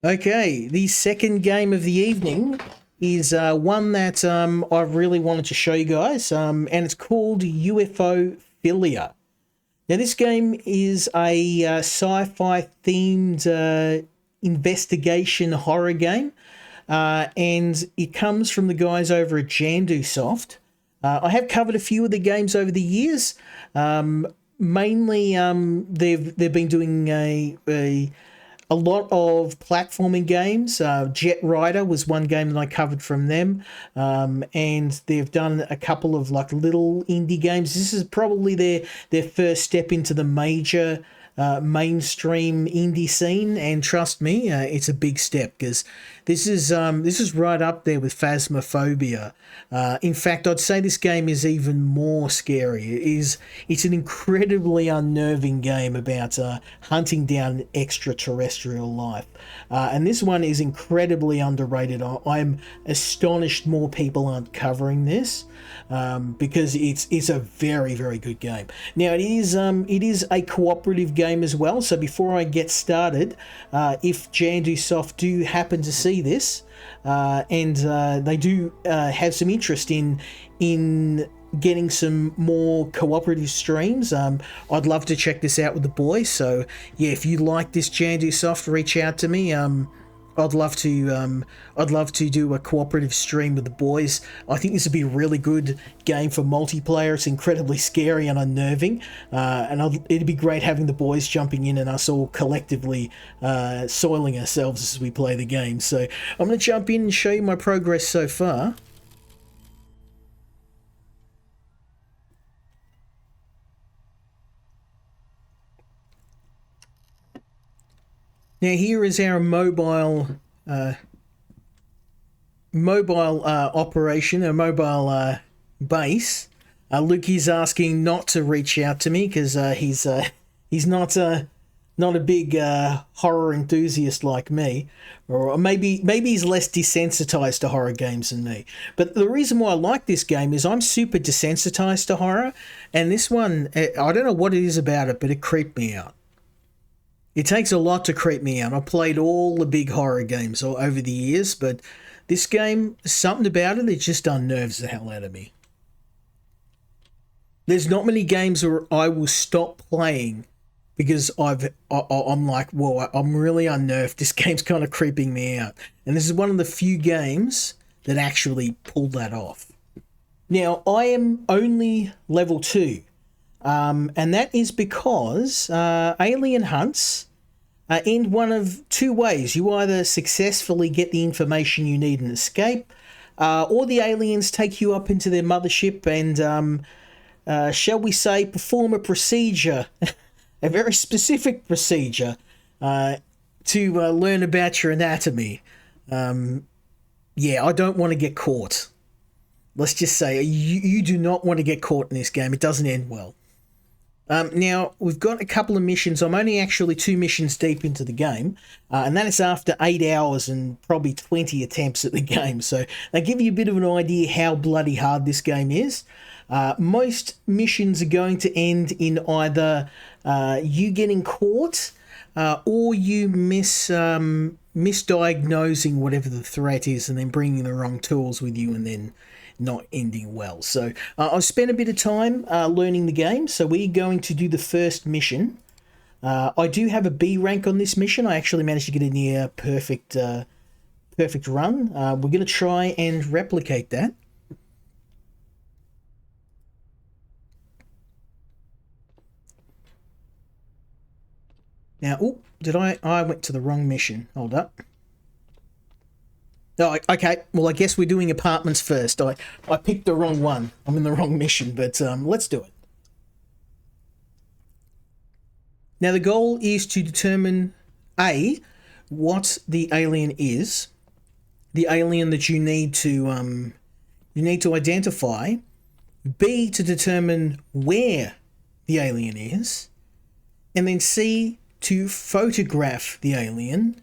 Okay, the second game of the evening is one that I really wanted to show you guys, and it's called Ufophillia. Now, this game is a sci-fi themed investigation horror game, and it comes from the guys over at Jandu Soft. I have covered a few of the games over the years. Mainly, they've been doing a lot of platforming games. Jet Rider was one game that I covered from them, and they've done a couple of like little indie games. This is probably their first step into the major mainstream indie scene, and trust me, it's a big step because this is right up there with Phasmophobia. In fact, I'd say this game is even more scary. It's an incredibly unnerving game about hunting down extraterrestrial life, and this one is incredibly underrated. I'm astonished more people aren't covering this. Because it's a very, very good game. Now it is a cooperative game as well. So before I get started, if Jandu Soft do happen to see this, and they do have some interest in getting some more cooperative streams, I'd love to check this out with the boys. So yeah, if you like this Jandu Soft, reach out to me. I'd love to do a cooperative stream with the boys. I think this would be a really good game for multiplayer. It's incredibly scary and unnerving, and it'd be great having the boys jumping in and us all collectively soiling ourselves as we play the game. So I'm going to jump in and show you my progress so far. Now here is our mobile operation, a mobile base. Luke is asking not to reach out to me because he's not a big horror enthusiast like me, or maybe he's less desensitized to horror games than me. But the reason why I like this game is I'm super desensitized to horror, and this one, I don't know what it is about it, but it creeped me out. It takes a lot to creep me out. I've played all the big horror games over the years, but this game, something about it just unnerves the hell out of me. There's not many games where I will stop playing because I'm like, whoa, I'm really unnerved. This game's kind of creeping me out. And this is one of the few games that actually pulled that off. Now, I am only level 2. And that is because alien hunts end one of two ways. You either successfully get the information you need and escape, or the aliens take you up into their mothership and, shall we say, perform a procedure, a very specific procedure, to learn about your anatomy. Yeah, I don't want to get caught. Let's just say you do not want to get caught in this game. It doesn't end well. Now, we've got a couple of missions. I'm only actually 2 missions deep into the game, and that is after 8 hours and probably 20 attempts at the game. So they give you a bit of an idea how bloody hard this game is. Most missions are going to end in either you getting caught or you misdiagnosing whatever the threat is and then bringing the wrong tools with you and then not ending well. So I've spent a bit of time learning the game, so we're going to do the first mission. I do have a B rank on this mission. I actually managed to get a near perfect run. We're going to try and replicate that. Now, I went to the wrong mission. Hold up. Oh, okay. Well, I guess we're doing apartments first. I picked the wrong one. I'm in the wrong mission, but let's do it. Now, the goal is to determine A, what the alien is, the alien that you need to identify. B, to determine where the alien is, and then C, to photograph the alien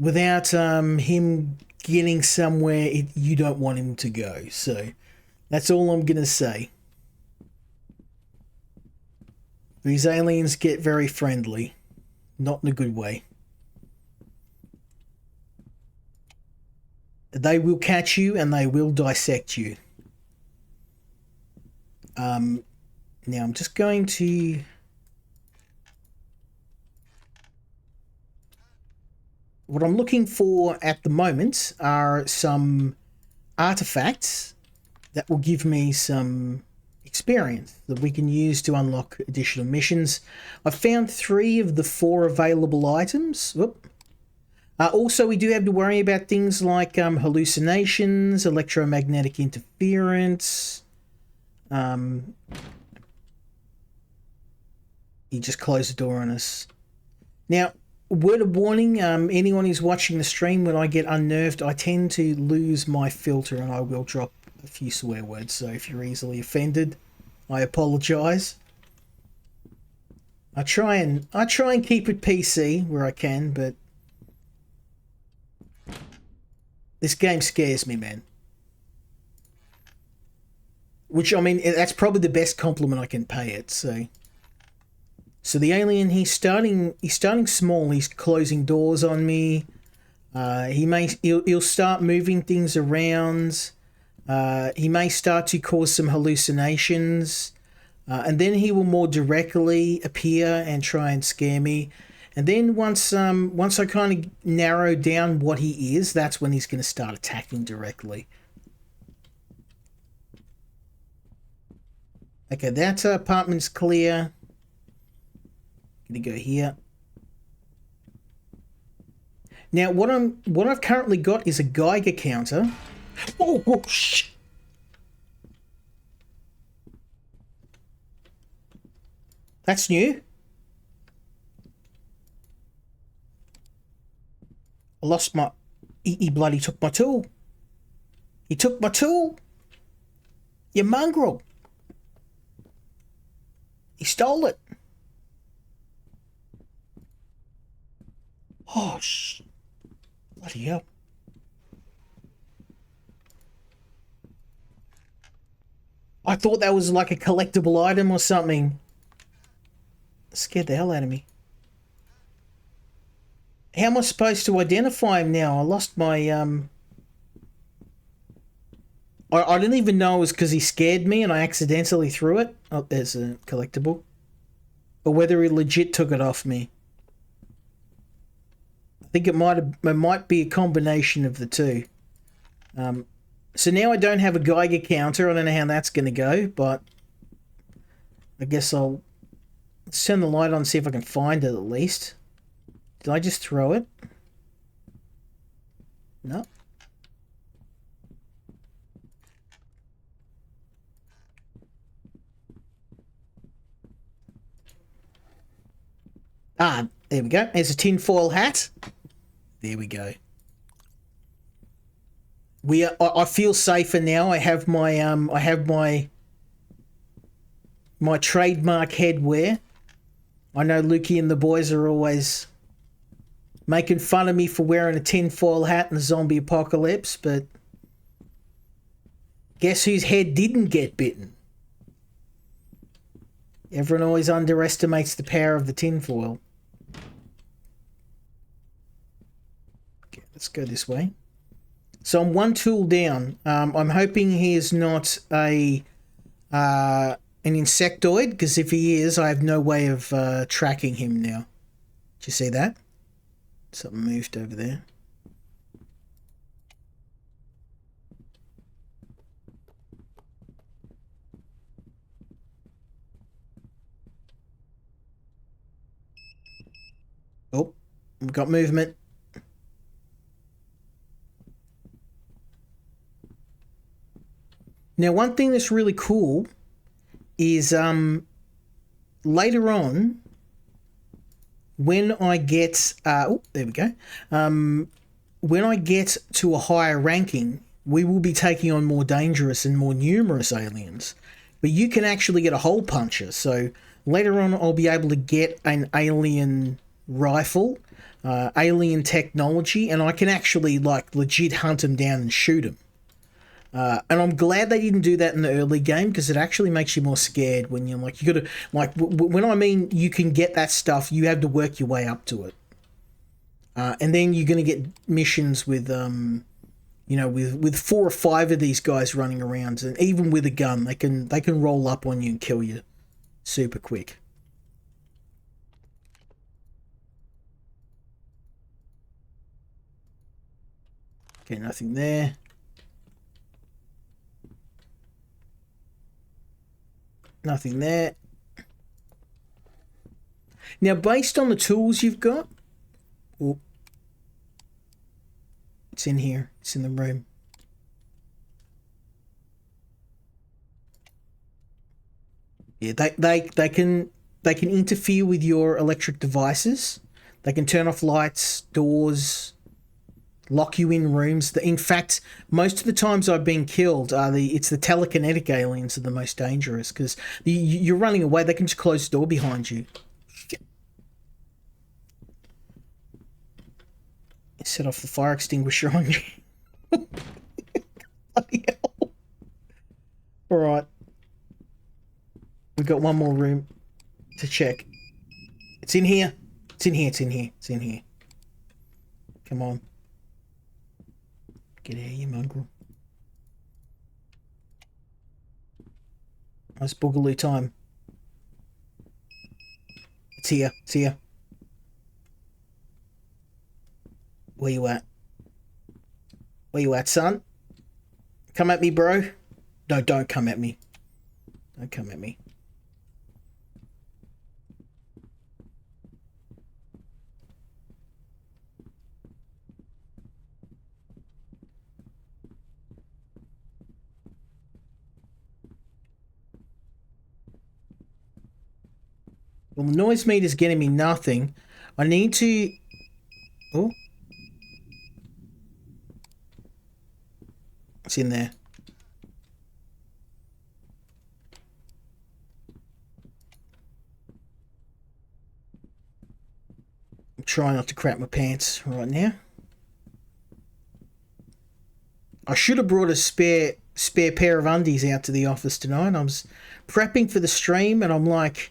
without him getting somewhere you don't want him to go. So that's all I'm going to say. These aliens get very friendly, not in a good way. they will catch you and they will dissect you. Now I'm just going to... What I'm looking for at the moment are some artifacts that will give me some experience that we can use to unlock additional missions. I've found 3 of the 4 available items. Also, we do have to worry about things like hallucinations, electromagnetic interference. He just closed the door on us. Now, word of warning, anyone who's watching the stream, when I get unnerved, I tend to lose my filter and I will drop a few swear words. So if you're easily offended, I apologise. I try and keep it PC where I can, but this game scares me, man. Which, I mean, that's probably the best compliment I can pay it. So the alien, he's starting small. He's closing doors on me. He'll start moving things around. He may start to cause some hallucinations, and then he will more directly appear and try and scare me. And then once I kind of narrow down what he is, that's when he's going to start attacking directly. Okay, that apartment's clear. Gonna go here. Now, what I've currently got is a Geiger counter. Oh, shh. That's new. I lost my... He bloody took my tool. He took my tool. You mongrel. He stole it. Oh, bloody hell. I thought that was like a collectible item or something. It scared the hell out of me. How am I supposed to identify him now? I lost my... I didn't even know it was because he scared me and I accidentally threw it. Oh, there's a collectible. Or whether he legit took it off me. I think it might be a combination of the two. So now I don't have a Geiger counter. I don't know how that's going to go, but I guess I'll turn the light on and see if I can find it at least. Did I just throw it? No. Ah, there we go. There's a tinfoil hat. There we go. I feel safer now. I have my my trademark headwear. I know Lukey and the boys are always making fun of me for wearing a tinfoil hat in the zombie apocalypse, but guess whose head didn't get bitten? Everyone always underestimates the power of the tinfoil. Okay, let's go this way. So I'm one tool down. I'm hoping he is not an insectoid, because if he is, I have no way of tracking him now. Did you see that? Something moved over there. Oh, we've got movement. Now, one thing that's really cool is later on, when I get... oh, there we go. When I get to a higher ranking, we will be taking on more dangerous and more numerous aliens. But you can actually get a hole puncher. So later on, I'll be able to get an alien rifle, alien technology, and I can actually, like, legit hunt them down and shoot them. And I'm glad they didn't do that in the early game, because it actually makes you more scared when you're like, you gotta, like, when I mean you can get that stuff, you have to work your way up to it. And then you're going to get missions with You know, with 4 or 5 of these guys running around, and even with a gun, they can roll up on you and kill you super quick. Okay, nothing there. Nothing there. Now, based on the tools you've got, oh, it's in here. It's in the room. Yeah, they can interfere with your electric devices. They can turn off lights, doors, lock you in rooms. In fact, most of the times I've been killed it's the telekinetic aliens that are the most dangerous, because you're running away. They can just close the door behind you. Set off the fire extinguisher on you. Bloody hell. All right. We've got one more room to check. It's in here. It's in here. It's in here. It's in here. Come on. Get out of here, mongrel. Nice boogaloo time. It's here. It's here. Where you at? Where you at, son? Come at me, bro. No, don't come at me. Don't come at me. Well, the noise meter's getting me nothing. I need to... Oh. It's in there. I'm trying not to crap my pants right now. I should have brought a spare pair of undies out to the office tonight. I was prepping for the stream and I'm like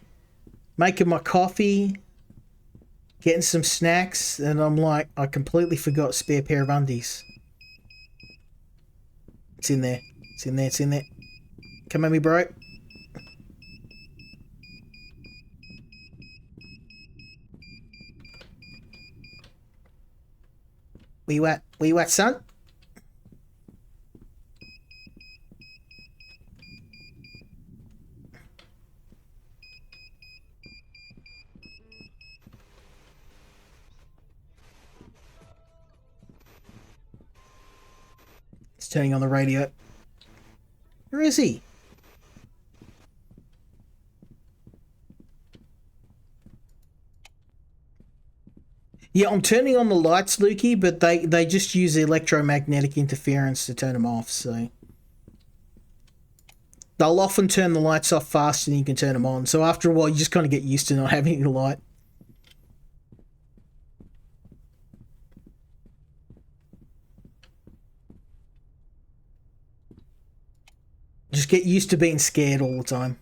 making my coffee, getting some snacks, and I'm like, I completely forgot a spare pair of undies. It's in there. It's in there. It's in there. Come at me, bro. Where you at? Where you at, son? It's turning on the radio. Where is he? Yeah, I'm turning on the lights, Lukey, but they just use electromagnetic interference to turn them off, so... They'll often turn the lights off faster than you can turn them on, so after a while you just kind of get used to not having a light. Just get used to being scared all the time.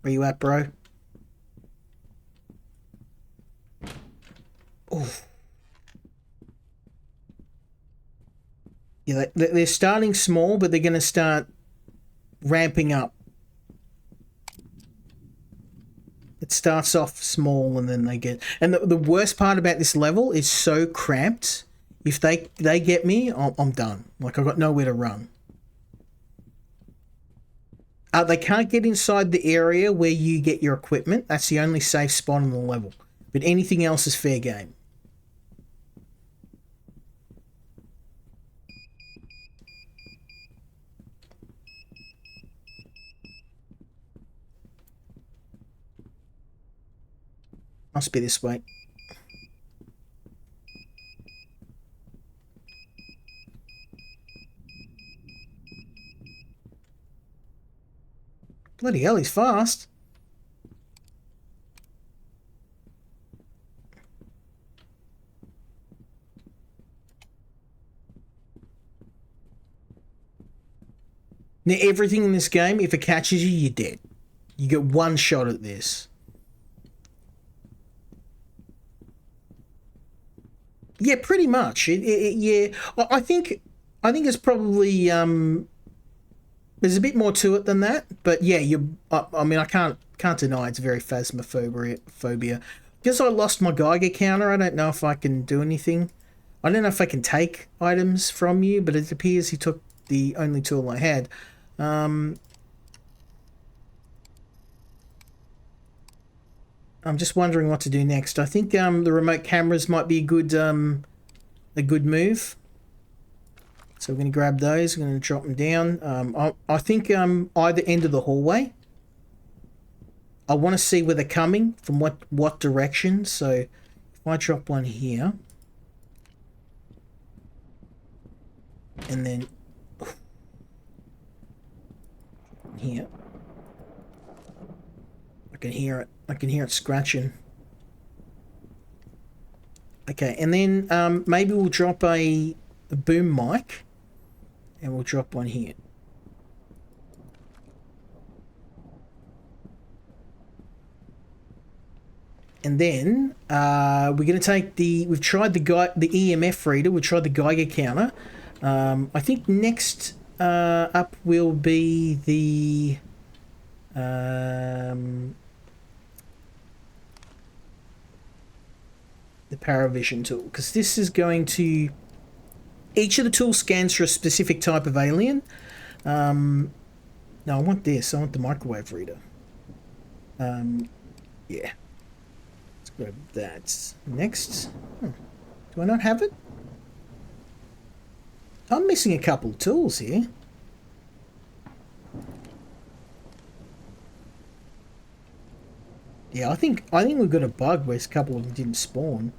Where you at, bro? Oof. Yeah, they're starting small, but they're going to start ramping up. It starts off small and then they get... And the worst part about this level is so cramped. If they get me, I'm done. Like, I've got nowhere to run. They can't get inside the area where you get your equipment. That's the only safe spot on the level. But anything else is fair game. Must be this way. Bloody hell, he's fast. Now, everything in this game, if it catches you, you're dead. You get one shot at this. Yeah, pretty much. Yeah, I think it's probably there's a bit more to it than that, but yeah, you. I mean, I can't deny it's very phasmophobia. Because I lost my Geiger counter, I don't know if I can do anything. I don't know if I can take items from you, but it appears he took the only tool I had. Um, I'm just wondering what to do next. I think the remote cameras might be a good move. So we're going to grab those. We're going to drop them down. I think either end of the hallway. I want to see where they're coming from, what direction. So if I drop one here, and then here, I can hear it. I can hear it scratching. Okay, and then maybe we'll drop a boom mic, and we'll drop one here. And then we're going to take we've tried the EMF reader, we've tried the Geiger counter. I think next up will be the Paravision tool, because this is going to, each of the tools scans for a specific type of alien. No, I want this. I want the microwave reader. Yeah. Grab that next. Do I not have it? I'm missing a couple of tools here. Yeah, I think we've got a bug where a couple of them didn't spawn.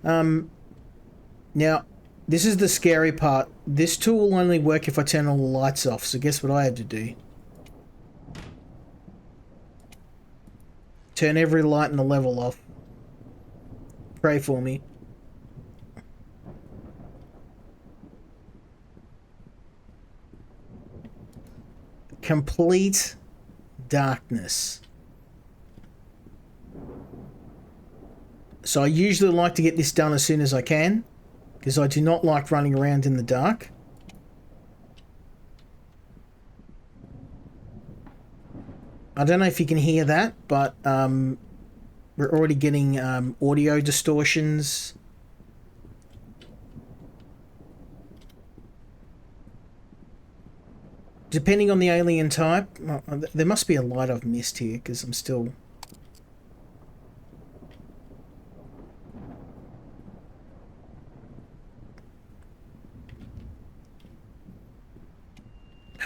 Now, this is the scary part. This tool will only work if I turn all the lights off, so guess what I have to do? Turn every light in the level off. Pray for me. Complete darkness. So I usually like to get this done as soon as I can, because I do not like running around in the dark. I don't know if you can hear that, but we're already getting audio distortions. Depending on the alien type, there must be a light I've missed here, because I'm still...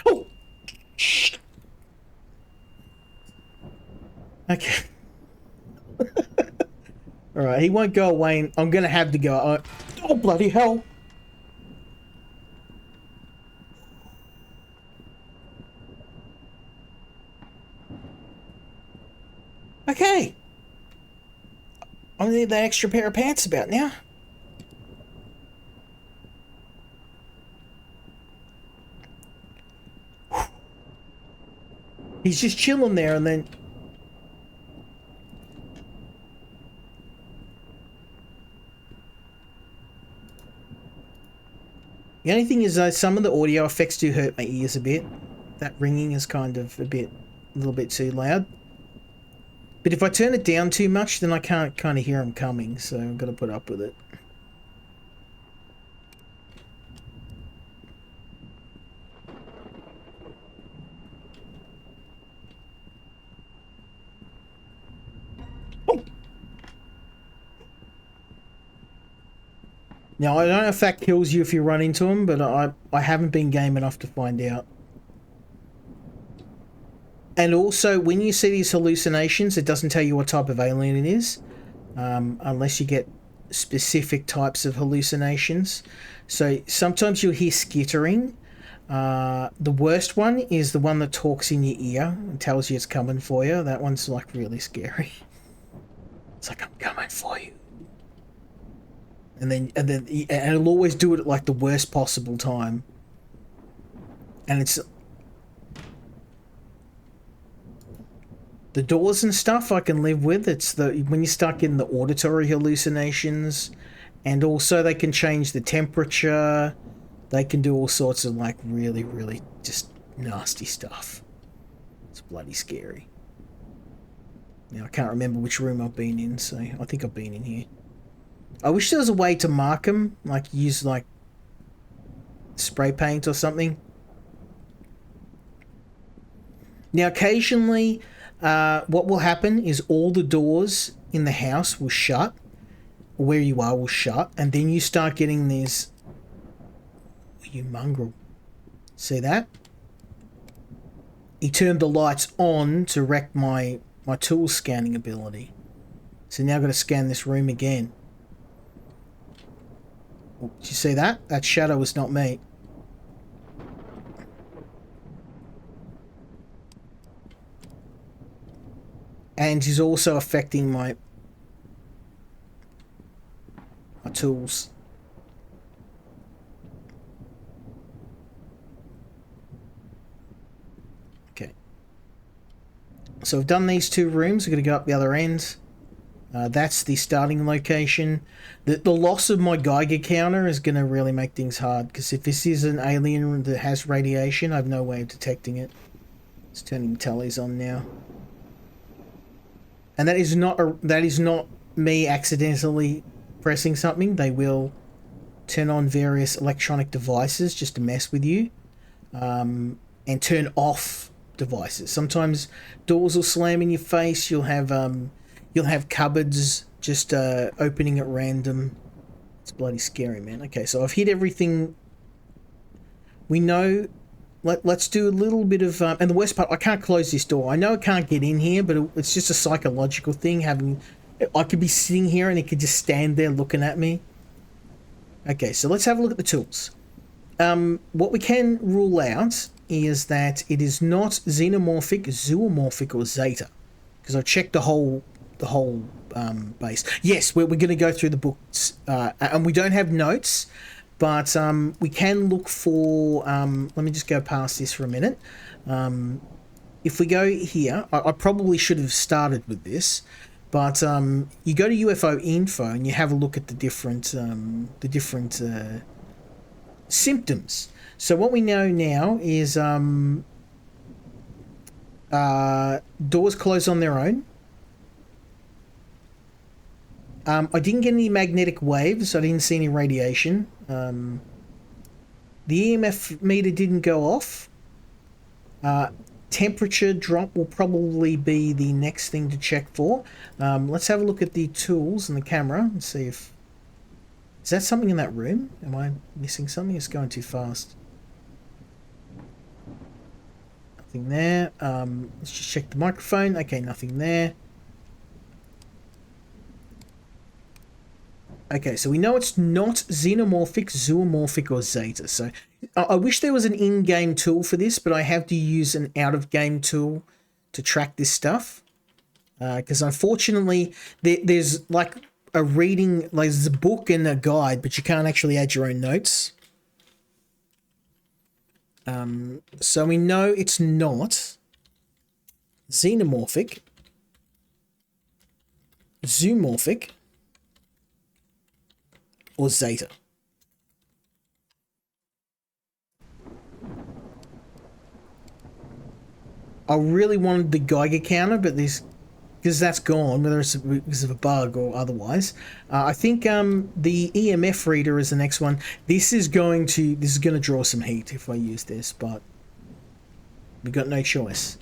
Oh! Shh! Okay. Alright, he won't go away, and I'm going to have to go... Oh, bloody hell! Okay. I need that extra pair of pants about now. He's just chilling there, and then... The only thing is, some of the audio effects do hurt my ears a bit. That ringing is kind of a little bit too loud. But if I turn it down too much, then I can't kind of hear them coming, so I've got to put up with it. Oh. Now, I don't know if that kills you if you run into them, but I haven't been game enough to find out. And also, when you see these hallucinations, it doesn't tell you what type of alien it is, unless you get specific types of hallucinations. So sometimes you'll hear skittering. The worst one is the one that talks in your ear and tells you it's coming for you. That one's like really scary. It's like, I'm coming for you. And it'll always do it at like the worst possible time. And it's... The doors and stuff I can live with. It's when you start getting the auditory hallucinations And also they can change the temperature. They can do all sorts of like really, really just nasty stuff. It's bloody scary. Now I can't remember which room I've been in, so I think I've been in here. I wish there was a way to mark them, like use like spray paint or something. Now occasionally what will happen is all the doors in the house will shut, where you are will shut, and then you start getting these... You mongrel. See that? He turned the lights on to wreck my tool scanning ability. So now I've got to scan this room again. Oh, did you see that? That shadow was not me. And he's also affecting my tools. Okay. So we've done these two rooms. We're going to go up the other end. That's the starting location. The loss of my Geiger counter is going to really make things hard, because if this is an alien that has radiation, I have no way of detecting it. It's turning the tallies on now. And that is not me accidentally pressing something. They will turn on various electronic devices just to mess with you, and turn off devices. Sometimes doors will slam in your face. You'll have cupboards just opening at random. It's bloody scary, man. Okay, so I've hit everything. We know. Let's do a little bit of... and the worst part, I can't close this door. I know I can't get in here, but it's just a psychological thing. I could be sitting here and it could just stand there looking at me. Okay, so let's have a look at the tools. What we can rule out is that it is not xenomorphic, zoomorphic, or zeta, because I checked the whole base. Yes, we're going to go through the books, and we don't have notes. But we can look for... let me just go past this for a minute. If we go here, I probably should have started with this, but you go to UFO info and you have a look at the different symptoms. So what we know now is doors close on their own. I didn't get any magnetic waves. I didn't see any radiation. The EMF meter didn't go off. Temperature drop will probably be the next thing to check for. Let's have a look at the tools and the camera and see if... Is that something in that room? Am I missing something? It's going too fast. Nothing there. Let's just check the microphone. Okay, nothing there. Okay, so we know it's not xenomorphic, zoomorphic, or zeta. So I wish there was an in-game tool for this, but I have to use an out-of-game tool to track this stuff. Because unfortunately, there's like a reading, like there's a book and a guide, but you can't actually add your own notes. So we know it's not xenomorphic, zoomorphic, or zeta. I really wanted the Geiger counter, but because that's gone, whether it's because of a bug or otherwise. I think the EMF reader is the next one. This is going to draw some heat if I use this, but we got no choice.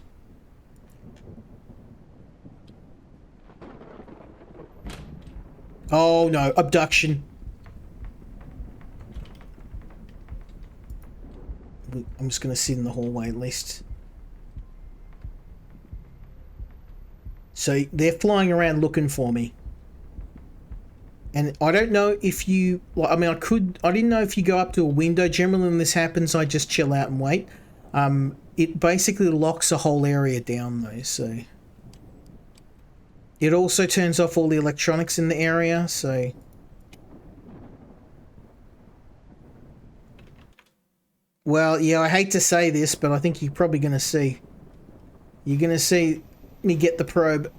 Oh no, abduction. I'm just going to sit in the hallway at least. So they're flying around looking for me. And I don't know if you... Well, I mean, I didn't know if you go up to a window. Generally when this happens, I just chill out and wait. It basically locks the whole area down though, so... It also turns off all the electronics in the area, so... Well, yeah, I hate to say this, but I think you're probably going to see. You're going to see me get the probe.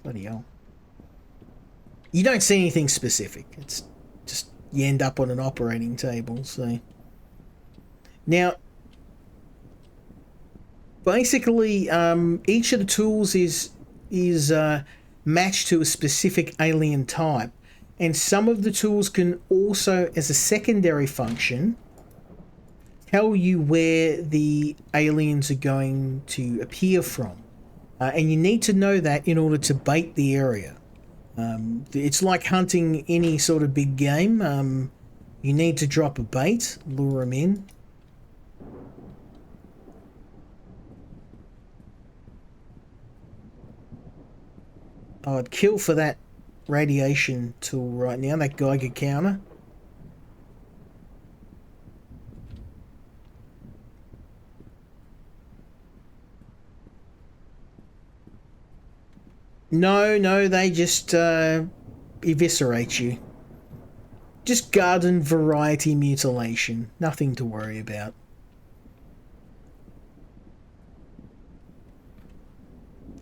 Bloody hell. You don't see anything specific. It's just you end up on an operating table. So now, basically, each of the tools is matched to a specific alien type, and some of the tools can also, as a secondary function, tell you where the aliens are going to appear from, and you need to know that in order to bait the area. It's like hunting any sort of big game. You need to drop a bait, lure them in. I'd kill for that radiation tool right now, that Geiger counter. No, they just eviscerate you. Just garden variety mutilation. Nothing to worry about.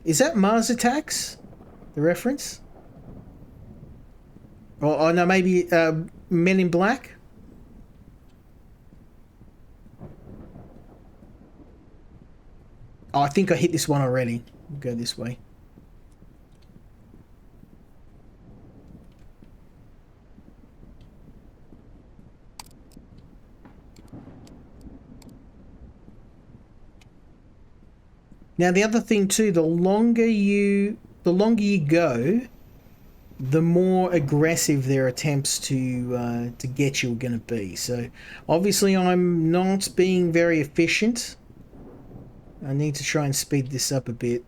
Is that Mars Attacks? The reference? Oh no, maybe Men in Black? Oh, I think I hit this one already. We'll go this way. Now the other thing too, the longer you go, the more aggressive their attempts to get you are going to be. So obviously I'm not being very efficient. I need to try and speed this up a bit.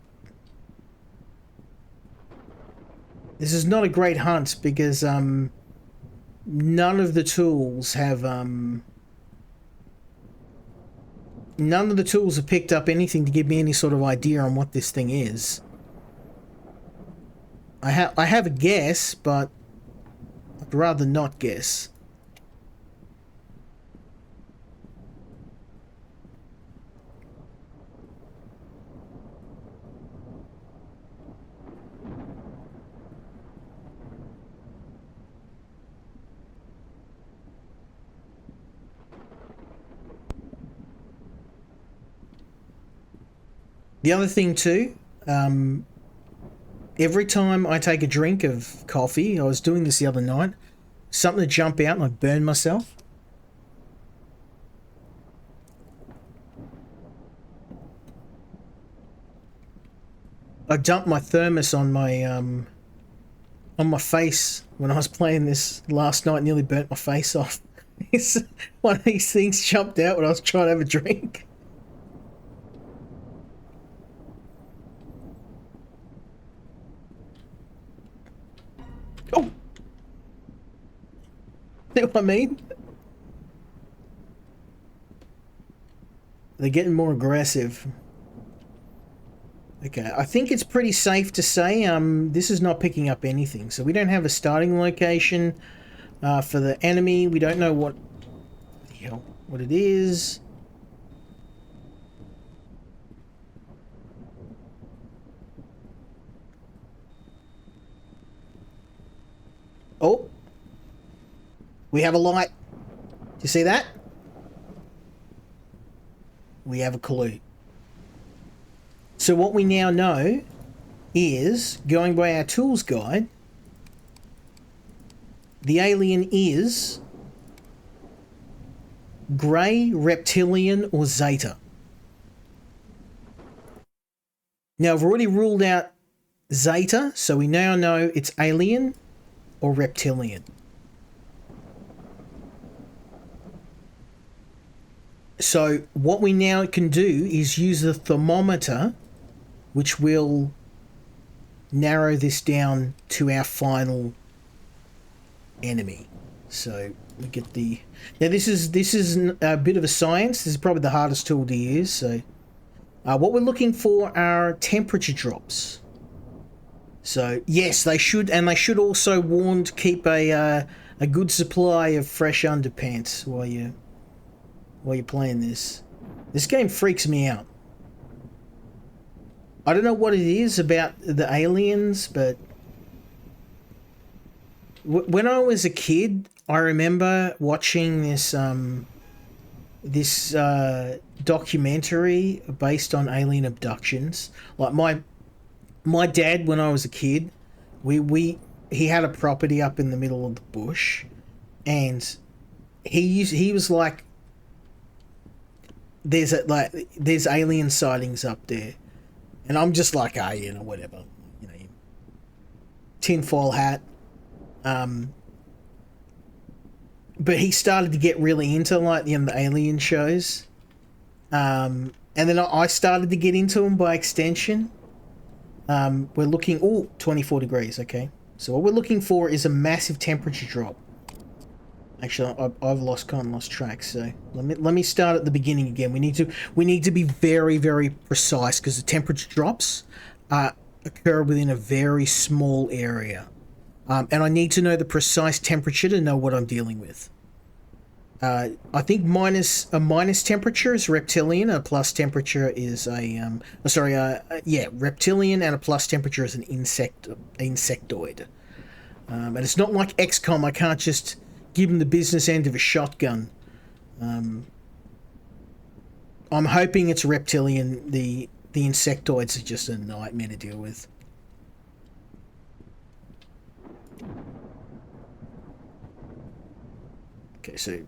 This is not a great hunt because none of the tools have none of the tools have picked up anything to give me any sort of idea on what this thing is. I have a guess, but I'd rather not guess. The other thing too, every time I take a drink of coffee, I was doing this the other night, something to jump out and I burn myself. I dumped my thermos on my face when I was playing this last night, nearly burnt my face off. One of these things jumped out when I was trying to have a drink. Oh! See what I mean? They're getting more aggressive. Okay, I think it's pretty safe to say this is not picking up anything. So we don't have a starting location for the enemy. We don't know what it is. Oh, we have a light. Do you see that? We have a clue. So what we now know is, going by our tools guide, the alien is grey, reptilian, or Zeta. Now I've already ruled out Zeta, so we now know it's alien or reptilian. So what we now can do is use the thermometer, which will narrow this down to our final enemy. So we get the... Now this is a bit of a science. This is probably the hardest tool to use. So what we're looking for are temperature drops. So yes, they should, and they should also warn to keep a good supply of fresh underpants while you're playing this. This game freaks me out. I don't know what it is about the aliens, but When I was a kid, I remember watching this documentary based on alien abductions. Like my dad, when I was a kid, we he had a property up in the middle of the bush, and he was like, there's alien sightings up there, and I'm just like, whatever, tinfoil hat. But he started to get really into like the alien shows, and then I started to get into them by extension. We're looking 24 degrees. Okay, so what we're looking for is a massive temperature drop. Actually, I've lost track. So let me start at the beginning again. We need to be very, very precise because the temperature drops occur within a very small area. And I need to know the precise temperature to know what I'm dealing with. I think a minus temperature is reptilian, a plus temperature is reptilian, and a plus temperature is an insectoid. And it's not like XCOM. I can't just give him the business end of a shotgun. I'm hoping it's reptilian. The insectoids are just a nightmare to deal with. Okay, so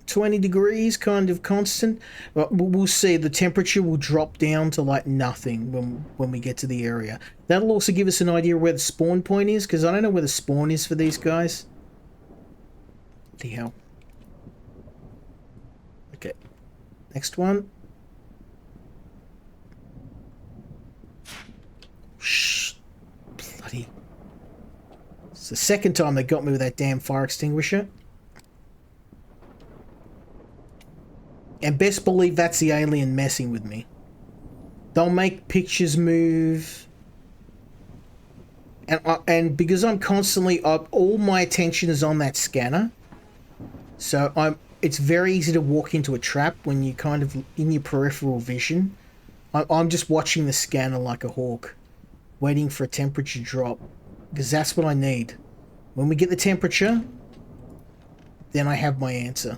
20 degrees, kind of constant. Well, we'll see. The temperature will drop down to like nothing when we get to the area. That'll also give us an idea where the spawn point is, because I don't know where the spawn is for these guys. The hell. Okay. Next one. Shh. Bloody. It's the second time they got me with that damn fire extinguisher. And best believe that's the alien messing with me. They'll make pictures move. And because I'm constantly up, all my attention is on that scanner. So it's very easy to walk into a trap when you kind of in your peripheral vision. I'm just watching the scanner like a hawk, waiting for a temperature drop, because that's what I need. When we get the temperature, then I have my answer.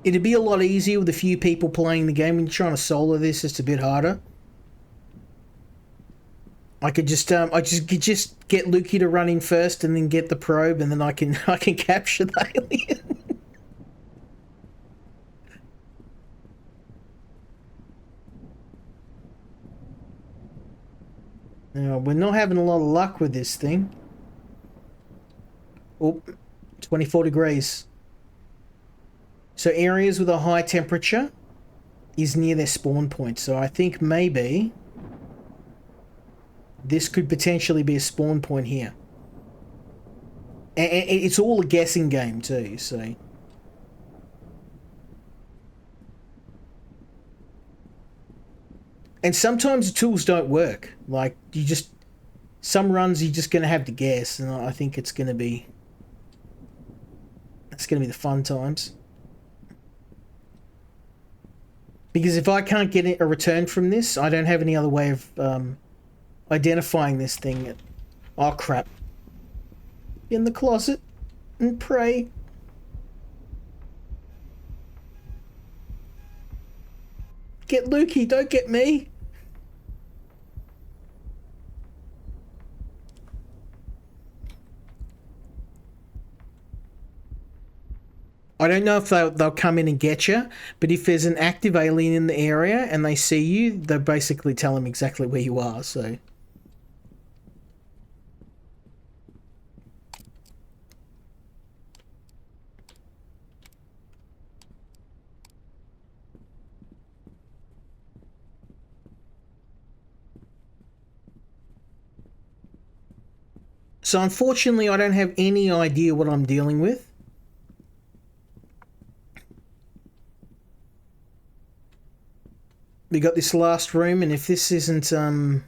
It'd be a lot easier with a few people playing the game. When you're trying to solo this, it's a bit harder. I could just get Lukey to run in first, and then get the probe, and then I can capture the alien. Now, we're not having a lot of luck with this thing. Oh, 24 degrees. So areas with a high temperature is near their spawn point. So I think maybe this could potentially be a spawn point here. And it's all a guessing game too, so. And sometimes the tools don't work. Like, some runs you're just going to have to guess, and I think it's going to be the fun times. Because if I can't get a return from this, I don't have any other way of identifying this thing. Oh, crap. In the closet and pray. Get Lukey, don't get me. I don't know if they'll come in and get you, but if there's an active alien in the area and they see you, they basically tell them exactly where you are, so. So unfortunately, I don't have any idea what I'm dealing with. We got this last room, and if this isn't, if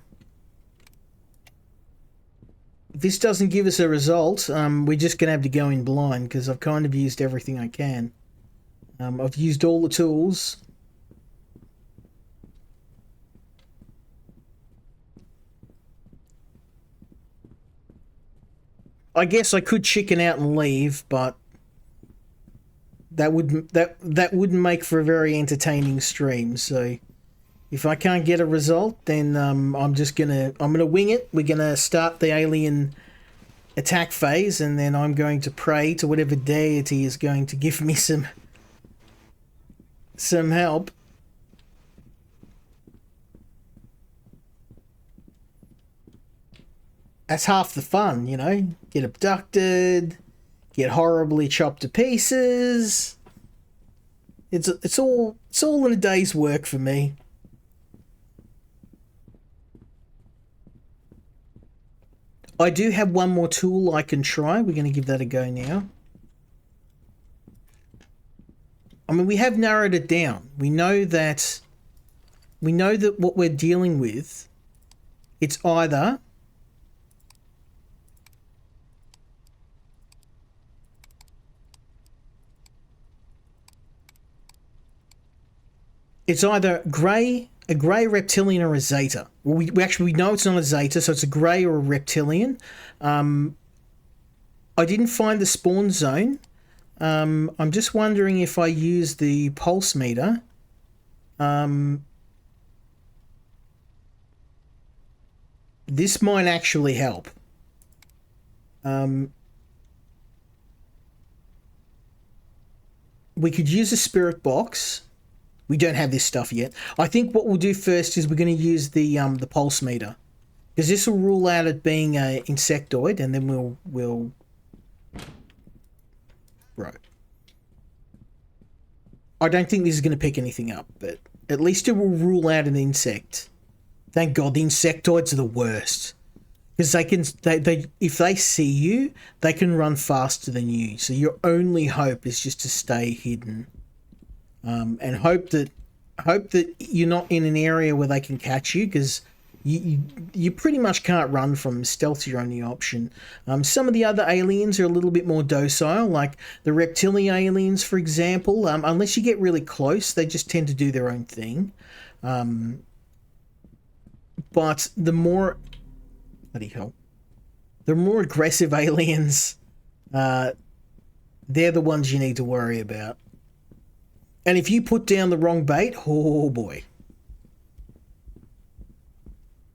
this doesn't give us a result, we're just going to have to go in blind, because I've kind of used everything I can. I've used all the tools. I guess I could chicken out and leave, but that wouldn't make for a very entertaining stream. So if I can't get a result, then I'm gonna wing it. We're gonna start the alien attack phase, and then I'm going to pray to whatever deity is going to give me some help. That's half the fun, you know. Get abducted, get horribly chopped to pieces. It's all in a day's work for me. I do have one more tool I can try. We're going to give that a go now. I mean, we have narrowed it down. We know that what we're dealing with, it's either a grey reptilian or a zeta. Well, we know it's not a zeta, so it's a grey or a reptilian. I didn't find the spawn zone. I'm just wondering if I use the pulse meter. This might actually help. We could use a spirit box. We don't have this stuff yet. I think what we'll do first is we're going to use the pulse meter, because this will rule out it being a insectoid, and then we'll right. I don't think this is going to pick anything up, but at least it will rule out an insect. Thank God, the insectoids are the worst, because they if they see you, they can run faster than you. So your only hope is just to stay hidden. And hope that you're not in an area where they can catch you, because you pretty much can't run from them. Stealth's your only option. Some of the other aliens are a little bit more docile, like the reptilian aliens, for example. Unless you get really close, they just tend to do their own thing. But the more aggressive aliens, they're the ones you need to worry about. And if you put down the wrong bait, oh boy.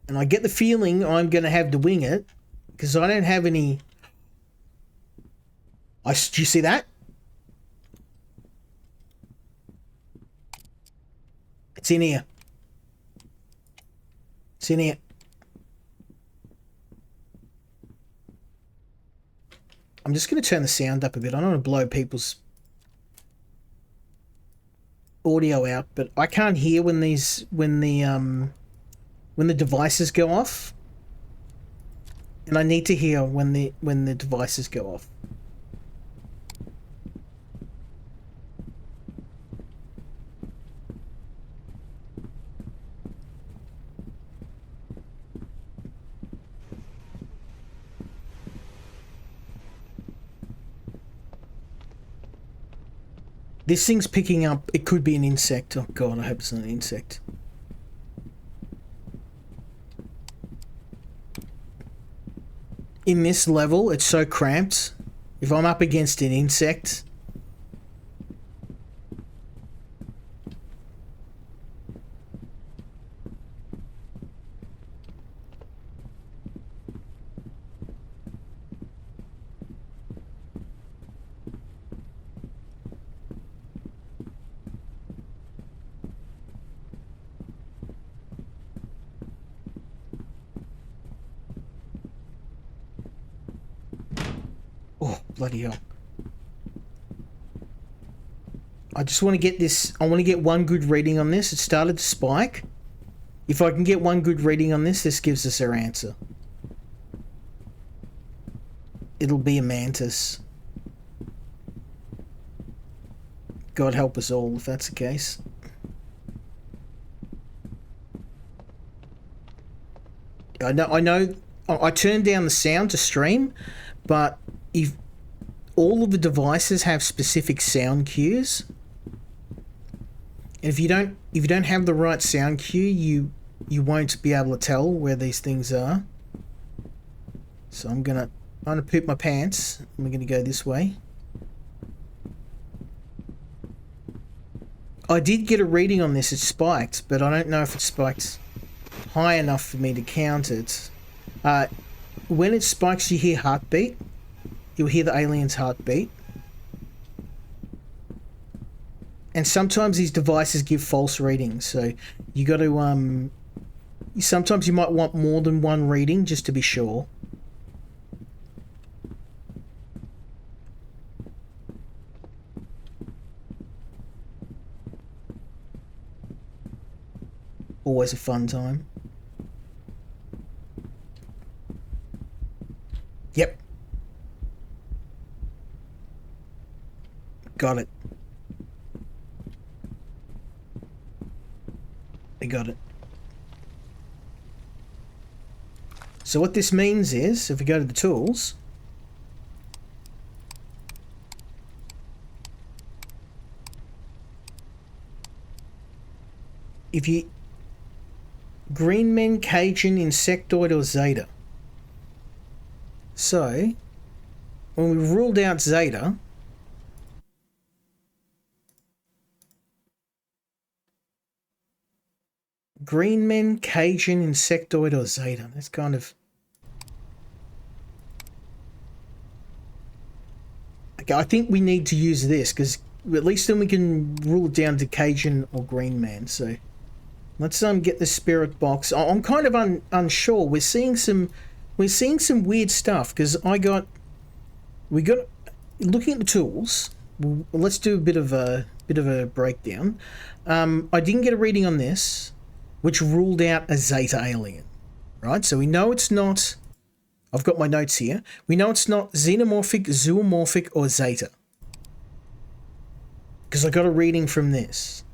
And I get the feeling I'm going to have to wing it, because I don't have any... Do you see that? It's in here. It's in here. I'm just going to turn the sound up a bit. I don't want to blow people's audio out, but I can't hear when the devices go off, and I need to hear when the devices go off. This thing's picking up, it could be an insect. Oh god, I hope it's not an insect. In this level, it's so cramped. If I'm up against an insect... Oh, bloody hell. I just want to get this... I want to get one good reading on this. It started to spike. If I can get one good reading on this, this gives us our answer. It'll be a mantis. God help us all if that's the case. I know I turned down the sound to stream, but if all of the devices have specific sound cues, and if you don't have the right sound cue, you won't be able to tell where these things are. So I'm gonna I'm gonna poop my pants. We're gonna go this way. I did get a reading on this. It spiked, but I don't know if it spiked high enough for me to count it. When it spikes, you hear heartbeat. You'll hear the alien's heartbeat. And sometimes these devices give false readings, so you got to sometimes you might want more than one reading just to be sure. Always a fun time. Yep. Got it. I got it. So what this means is, if we go to the tools, if you green men, Cajun, insectoid, or Zeta. So when we ruled out Zeta, green men, Cajun, insectoid, or Zeta. That's kind of... Okay, I think we need to use this because at least then we can rule it down to Cajun or green man. So let's get the spirit box. I'm kind of unsure. We're seeing some weird stuff because we got looking at the tools. Let's do a bit of a breakdown. I didn't get a reading on this, which ruled out a Zeta alien, right? So we know it's not. I've got my notes here. We know it's not xenomorphic, zoomorphic, or Zeta because I got a reading from this.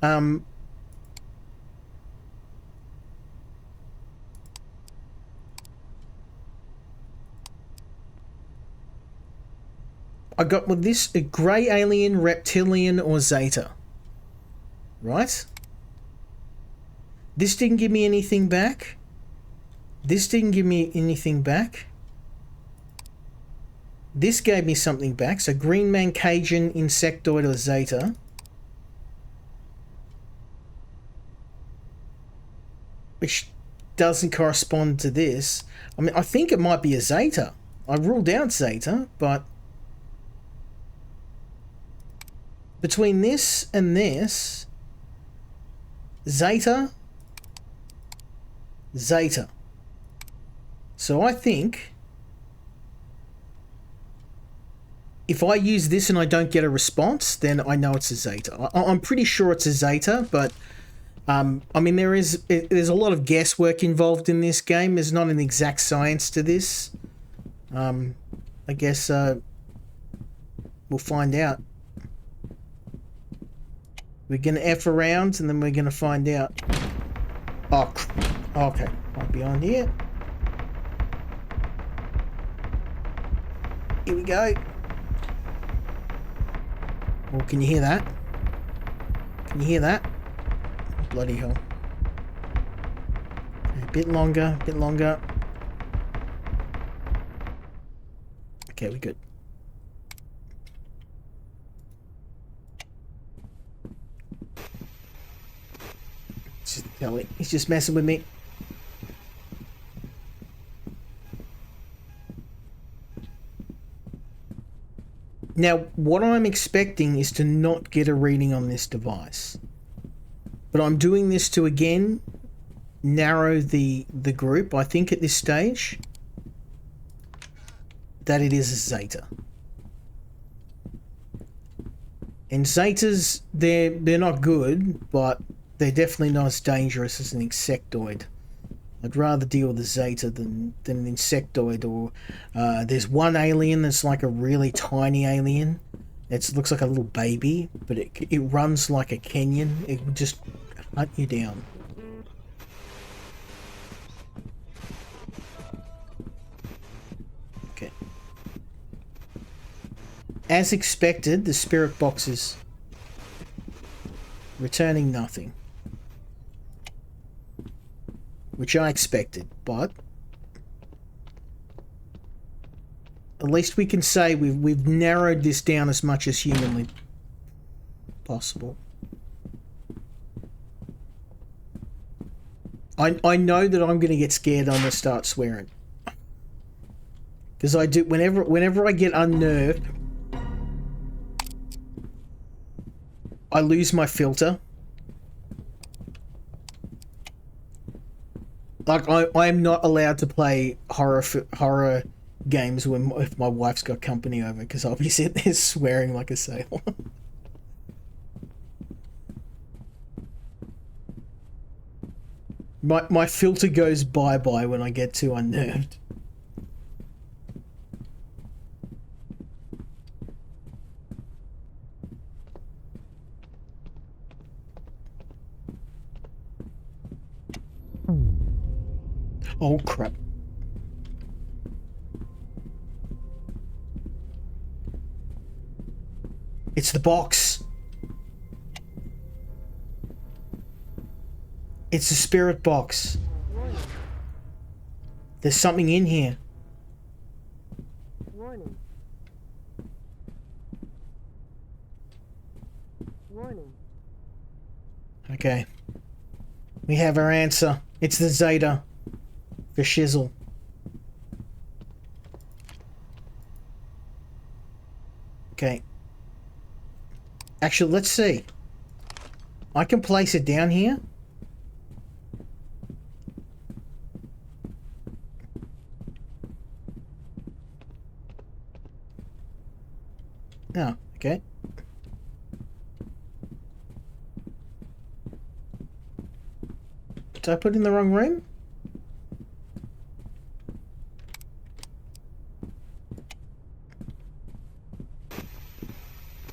I got with this a grey alien, reptilian, or Zeta. Right? This didn't give me anything back. This didn't give me anything back. This gave me something back. So green man, Cajun, insectoid, or Zeta. Which doesn't correspond to this. I mean, I think it might be a Zeta. I ruled out Zeta, but between this and this, Zeta. So I think if I use this and I don't get a response, then I know it's a Zeta. I'm pretty sure it's a Zeta, but I mean, there's a lot of guesswork involved in this game. There's not an exact science to this. I guess we'll find out. We're going to F around and then we're going to find out. Oh, okay. Might be on here. Here we go. Oh, can you hear that? Can you hear that? Bloody hell. A bit longer, a bit longer. Okay, we're good. He's just messing with me. Now, what I'm expecting is to not get a reading on this device. But I'm doing this to, again, narrow the group. I think at this stage that it is a Zeta. And Zetas, they're not good, but they're definitely not as dangerous as an insectoid. I'd rather deal with a Zeta than an insectoid. Or there's one alien that's like a really tiny alien. It looks like a little baby, but it runs like a Kenyan. It would just hunt you down. Okay. As expected, the spirit box is returning nothing. Which I expected, but At least we can say we've narrowed this down as much as humanly possible. I know that I'm going to get scared. I'm going to start swearing. Because I do, whenever I get unnerved, I lose my filter. Like, I am not allowed to play horror games if my wife's got company over, because I'll be sitting there swearing like a sailor. My filter goes bye-bye when I get too unnerved. Oh, crap. It's the box. It's a spirit box. There's something in here. Warning. Warning. Okay. We have our answer. It's the Zeta. For shizzle. Okay. Actually, let's see. I can place it down here. Oh, okay. Did I put it in the wrong room?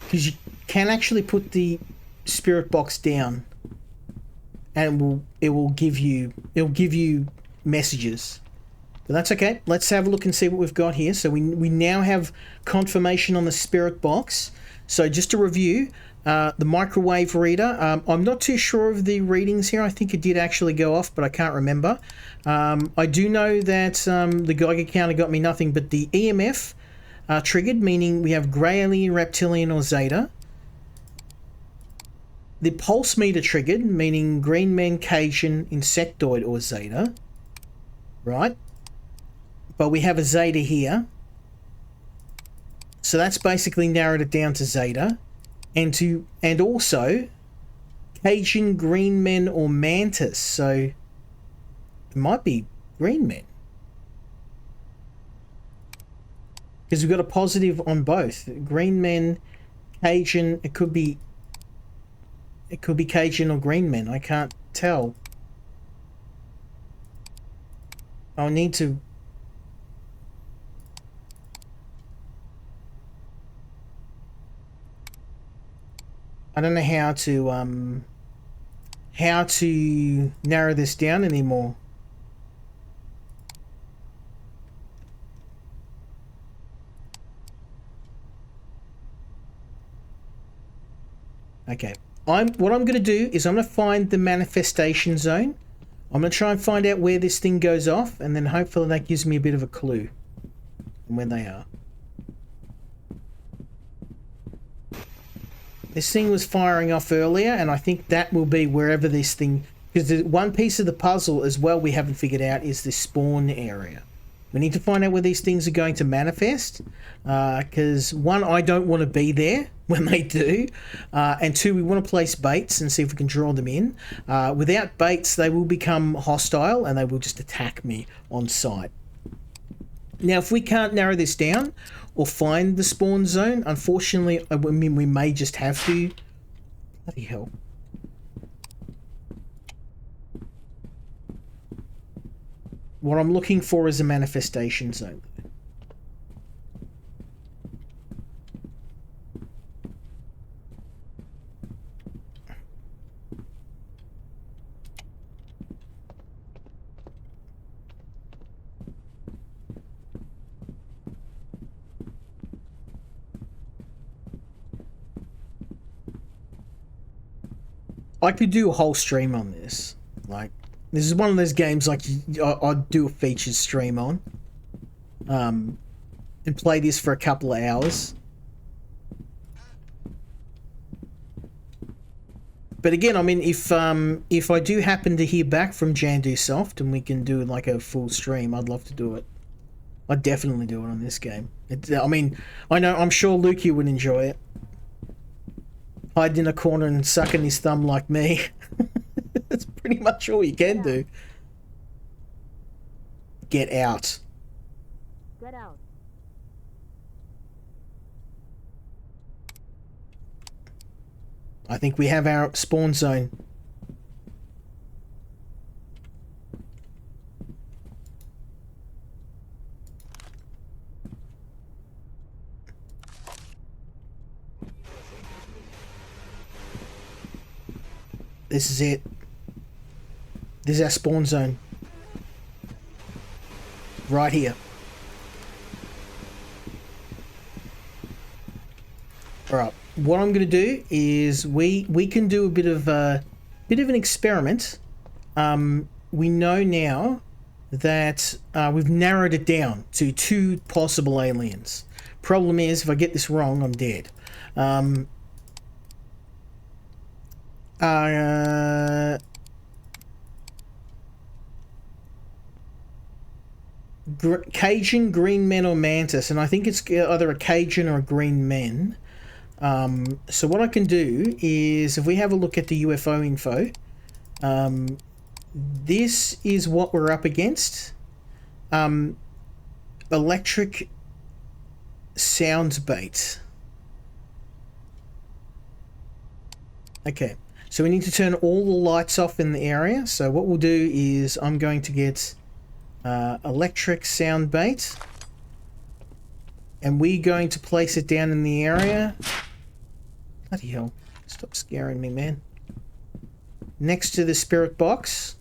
Because you can actually put the spirit box down, and it will give you messages. But that's okay. Let's have a look and see what we've got here. So we now have confirmation on the spirit box. So just to review, the microwave reader. I'm not too sure of the readings here. I think it did actually go off, but I can't remember. I do know that the Geiger counter got me nothing, but the EMF triggered, meaning we have grey alien, reptilian, or Zeta. The pulse meter triggered, meaning green men, Cajun, insectoid, or Zeta. Right. But we have a Zeta here. So that's basically narrowed it down to Zeta. And also Cajun, green men, or mantis. So it might be green men. Because we've got a positive on both. Green men, Cajun, it could be Cajun or green men. I can't tell. I'll need to... I don't know how to narrow this down anymore. Okay. What I'm going to do is I'm going to find the manifestation zone. I'm going to try and find out where this thing goes off, and then hopefully that gives me a bit of a clue on where they are. This thing was firing off earlier, and I think that will be wherever this thing... Because the one piece of the puzzle as well we haven't figured out is the spawn area. We need to find out where these things are going to manifest. Because one, I don't want to be there when they do. And two, we want to place baits and see if we can draw them in. Without baits, they will become hostile and they will just attack me on sight. Now, if we can't narrow this down or find the spawn zone, unfortunately, I mean, we may just have to... Bloody hell. What I'm looking for is a manifestation zone. I could do a whole stream on this. Like, this is one of those games like I'd do a featured stream on. and play this for a couple of hours. But again, I mean, if I do happen to hear back from Jandu Soft and we can do like a full stream, I'd love to do it. I'd definitely do it on this game. I mean, I'm sure Luki would enjoy it. Hide in a corner and sucking his thumb like me. That's pretty much all you can do. Get out. Get out. I think we have our spawn zone. This is it. This is our spawn zone. Right here. Alright, what I'm going to do is we can do a bit of an experiment. We know now that we've narrowed it down to 2 possible aliens. Problem is, if I get this wrong, I'm dead. Cajun, green men, or mantis, and I think it's either a Cajun or a green men. So what I can do is, if we have a look at the UFO info, this is what we're up against. Electric sound bait. Okay, so we need to turn all the lights off in the area. So what we'll do is I'm going to get electric sound bait, and we're going to place it down in the area. Bloody hell, stop scaring me, man. Next to the spirit box.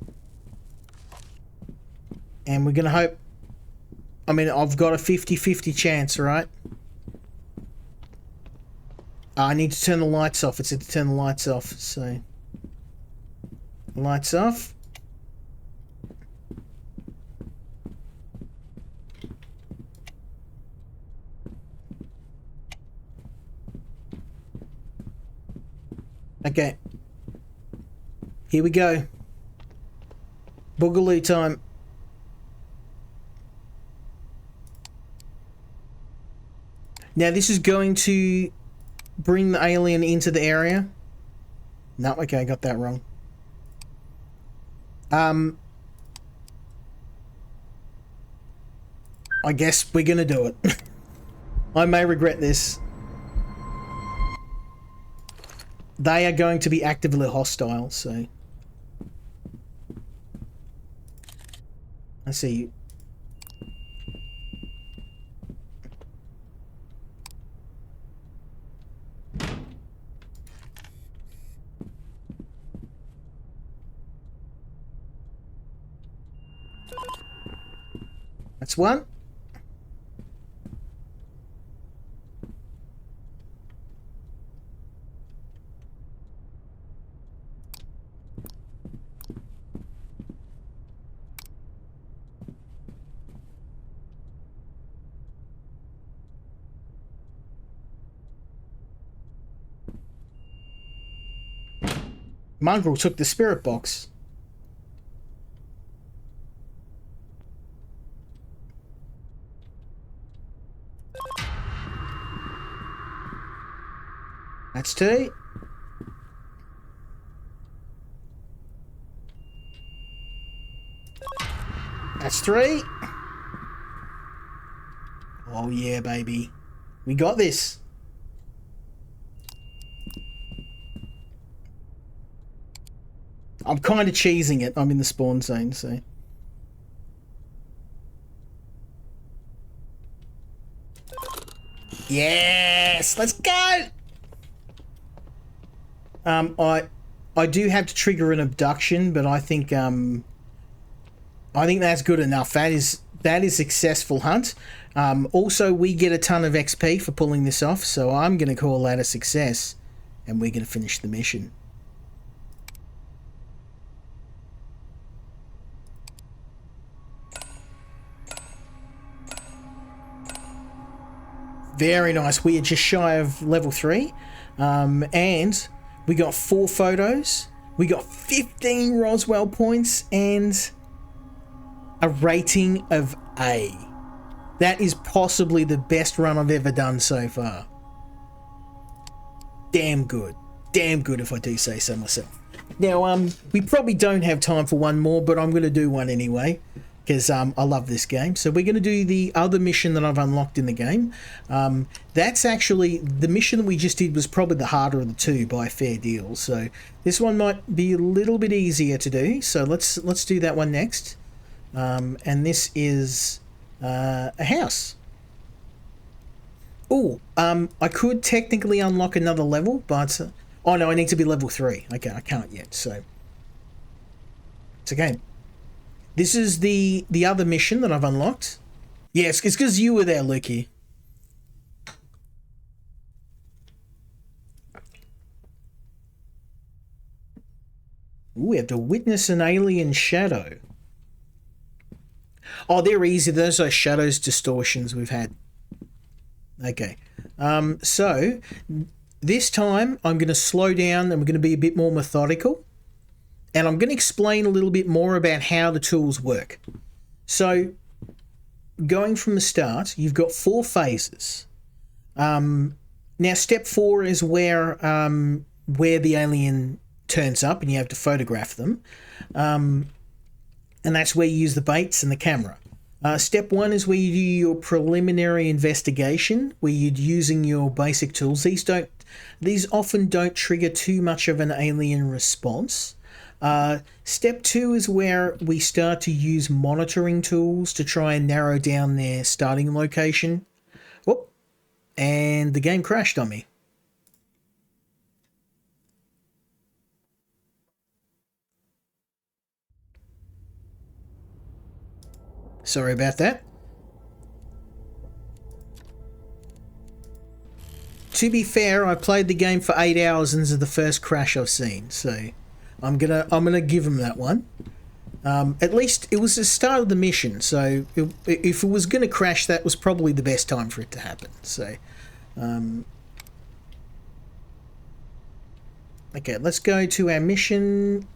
And we're going to hope... I mean, I've got a 50-50 chance, right? I need to turn the lights off. It said to turn the lights off, so... Lights off. Okay. Here we go. Boogaloo time. Now this is going to bring the alien into the area. No, okay, I got that wrong. I guess we're gonna do it. I may regret this. They are going to be actively hostile, so... I see you. That's one. Mongrel took the spirit box. That's 2. That's 3. Oh yeah, baby. We got this. I'm kind of cheesing it. I'm in the spawn zone, so... Yes! Let's go! I do have to trigger an abduction, but I think that's good enough. That is successful hunt. Also, we get a ton of XP for pulling this off, so I'm going to call that a success, and we're going to finish the mission. Very nice. We are just shy of level 3. And we got 4 photos. We got 15 Roswell points and a rating of A. That is possibly the best run I've ever done so far. Damn good. Damn good, if I do say so myself. Now, we probably don't have time for one more, but I'm going to do one anyway, because I love this game. So we're going to do the other mission that I've unlocked in the game. That's actually, the mission that we just did was probably the harder of the two by a fair deal. So this one might be a little bit easier to do. So let's do that one next. And this is a house. Oh, I could technically unlock another level, but... oh no, I need to be level 3. Okay, I can't yet, so... it's okay. This is the other mission that I've unlocked. Yes, it's because you were there, Lukey. Ooh, we have to witness an alien shadow. Oh, they're easy. Those are shadows distortions we've had. Okay. So, this time I'm going to slow down and we're going to be a bit more methodical. And I'm going to explain a little bit more about how the tools work. So, going from the start, you've got 4 phases. Now, step 4 is where the alien turns up and you have to photograph them. And that's where you use the baits and the camera. Step 1 is where you do your preliminary investigation, where you're using your basic tools. These often don't trigger too much of an alien response. Step 2 is where we start to use monitoring tools to try and narrow down their starting location. Whoop, and the game crashed on me. Sorry about that. To be fair, I played the game for 8 hours and this is the first crash I've seen, so I'm gonna give them that one. At least it was the start of the mission, so if it was gonna crash, that was probably the best time for it to happen. So, okay, let's go to our mission.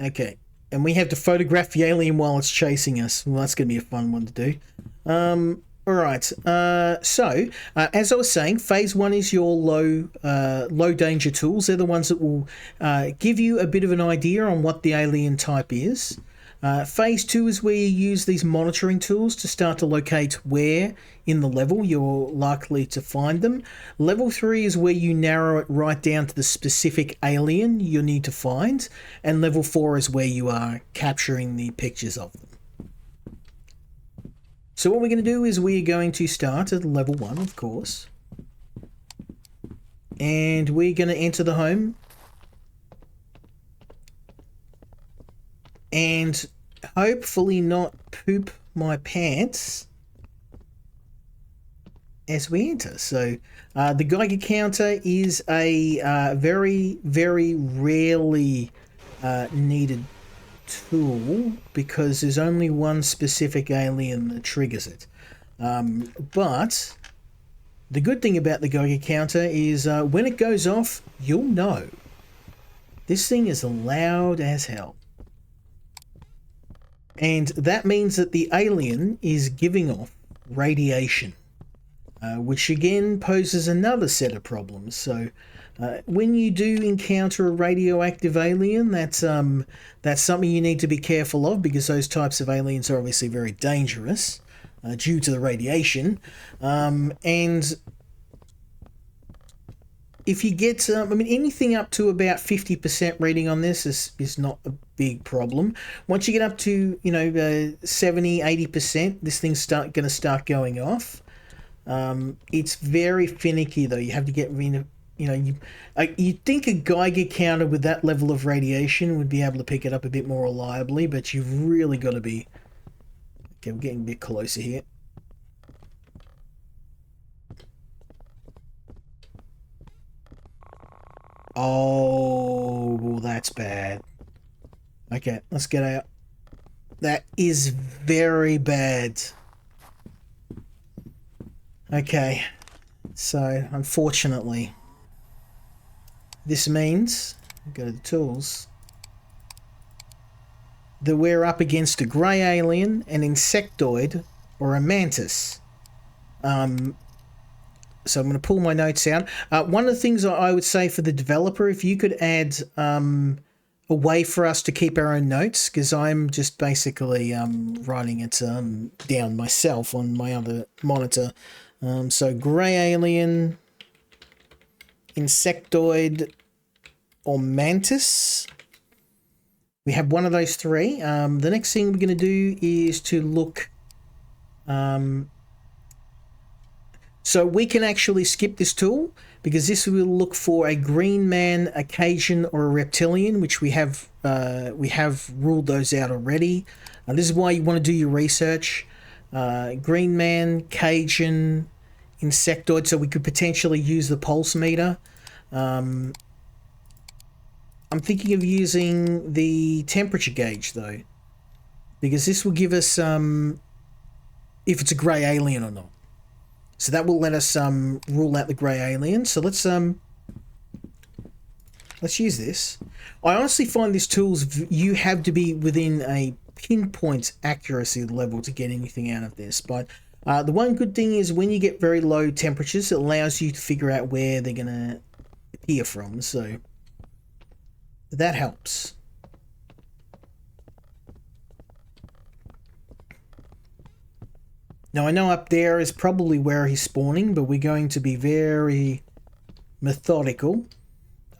Okay, and we have to photograph the alien while it's chasing us. Well, that's going to be a fun one to do. All right. So, as I was saying, phase 1 is your low danger tools. They're the ones that will give you a bit of an idea on what the alien type is. Phase 2 is where you use these monitoring tools to start to locate where in the level you're likely to find them. Level 3 is where you narrow it right down to the specific alien you need to find. And level 4 is where you are capturing the pictures of them. So what we're going to do is we're going to start at level 1, of course. And we're going to enter the home. And hopefully not poop my pants as we enter. So the Geiger counter is a very, very rarely needed tool because there's only one specific alien that triggers it. But the good thing about the Geiger counter is when it goes off, you'll know. This thing is loud as hell. And that means that the alien is giving off radiation, which again poses another set of problems. So when you do encounter a radioactive alien, that's something you need to be careful of because those types of aliens are obviously very dangerous due to the radiation. And if you get, anything up to about 50% reading on this is not a big problem. Once you get up to, 70, 80%, this thing's going to start going off. It's very finicky, though. You have to get rid of, you'd think a Geiger counter with that level of radiation would be able to pick it up a bit more reliably, but you've really got to be... Okay, we're getting a bit closer here. Oh, that's bad. Okay, let's get out. That is very bad. Okay, so unfortunately, this means, go to the tools, that we're up against a grey alien, an insectoid, or a mantis. So I'm going to pull my notes out. One of the things I would say for the developer, if you could add a way for us to keep our own notes, because I'm just basically writing it down myself on my other monitor. So grey alien, insectoid, or mantis. We have one of those three. The next thing we're going to do is to look. So we can actually skip this tool because this will look for a green man, a Cajun, or a reptilian, which we have ruled those out already. This is why you want to do your research. Green man, Cajun, insectoid. So we could potentially use the pulse meter. I'm thinking of using the temperature gauge though, because this will give us if it's a grey alien or not. So that will let us rule out the grey alien. So let's use this. I honestly find these tools, you have to be within a pinpoint accuracy level to get anything out of this. But the one good thing is when you get very low temperatures, it allows you to figure out where they're going to appear from. So that helps. Now I know up there is probably where he's spawning, but we're going to be very methodical.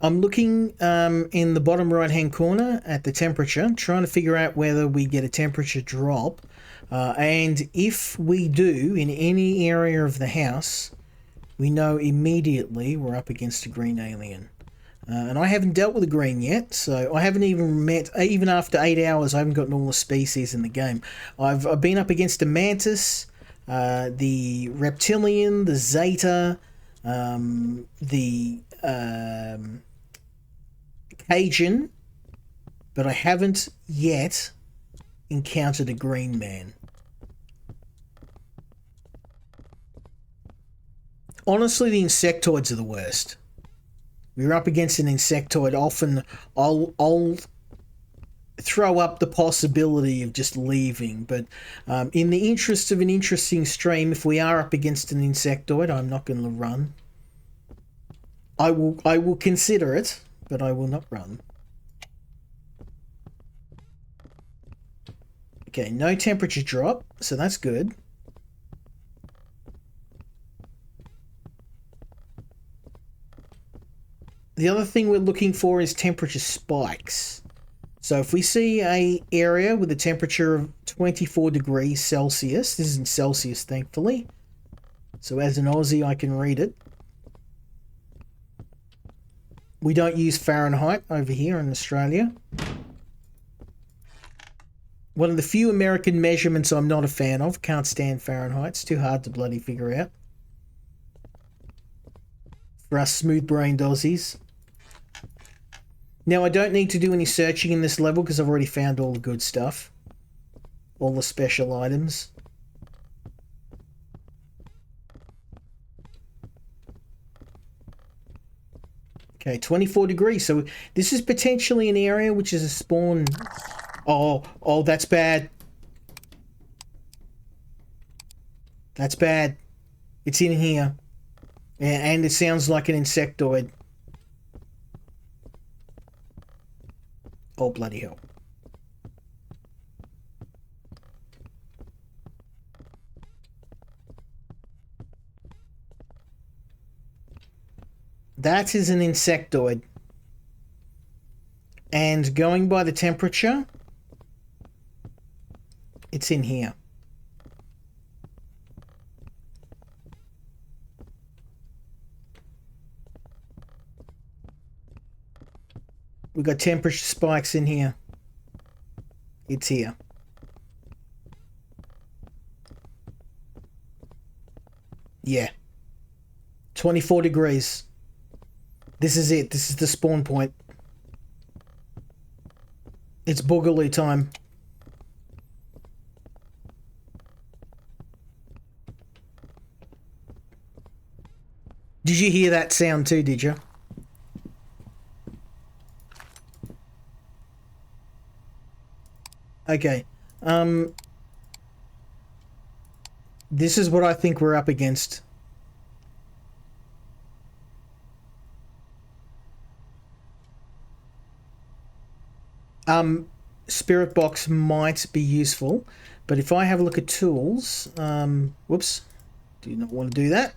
I'm looking in the bottom right hand corner at the temperature, trying to figure out whether we get a temperature drop. And if we do in any area of the house, we know immediately we're up against a green alien. And I haven't dealt with a green yet, so I haven't even met, even after 8 hours, I haven't gotten all the species in the game. I've been up against a mantis, the reptilian, the zeta, the Cajun, but I haven't yet encountered a green man. Honestly, the insectoids are the worst. We're up against an insectoid. Often I'll throw up the possibility of just leaving, but in the interest of an interesting stream, if we are up against an insectoid, I'm not going to run. I will consider it, but I will not run. Okay, no temperature drop, so that's good. The other thing we're looking for is temperature spikes. So if we see a area with a temperature of 24 degrees Celsius, this is in Celsius thankfully, so as an Aussie I can read it. We don't use Fahrenheit over here in Australia. One of the few American measurements I'm not a fan of. Can't stand Fahrenheit. It's too hard to bloody figure out. For us smooth-brained Aussies. Now, I don't need to do any searching in this level because I've already found all the good stuff. All the special items. Okay, 24 degrees. So this is potentially an area which is a spawn. Oh, that's bad. That's bad. It's in here. And it sounds like an insectoid. Oh, bloody hell. That is an insectoid. And going by the temperature, it's in here. We've got temperature spikes in here. It's here. Yeah. 24 degrees. This is it. This is the spawn point. It's boogaloo time. Did you hear that sound too, did you? Okay. This is what I think we're up against. Spirit box might be useful, but if I have a look at tools, whoops, do not want to do that.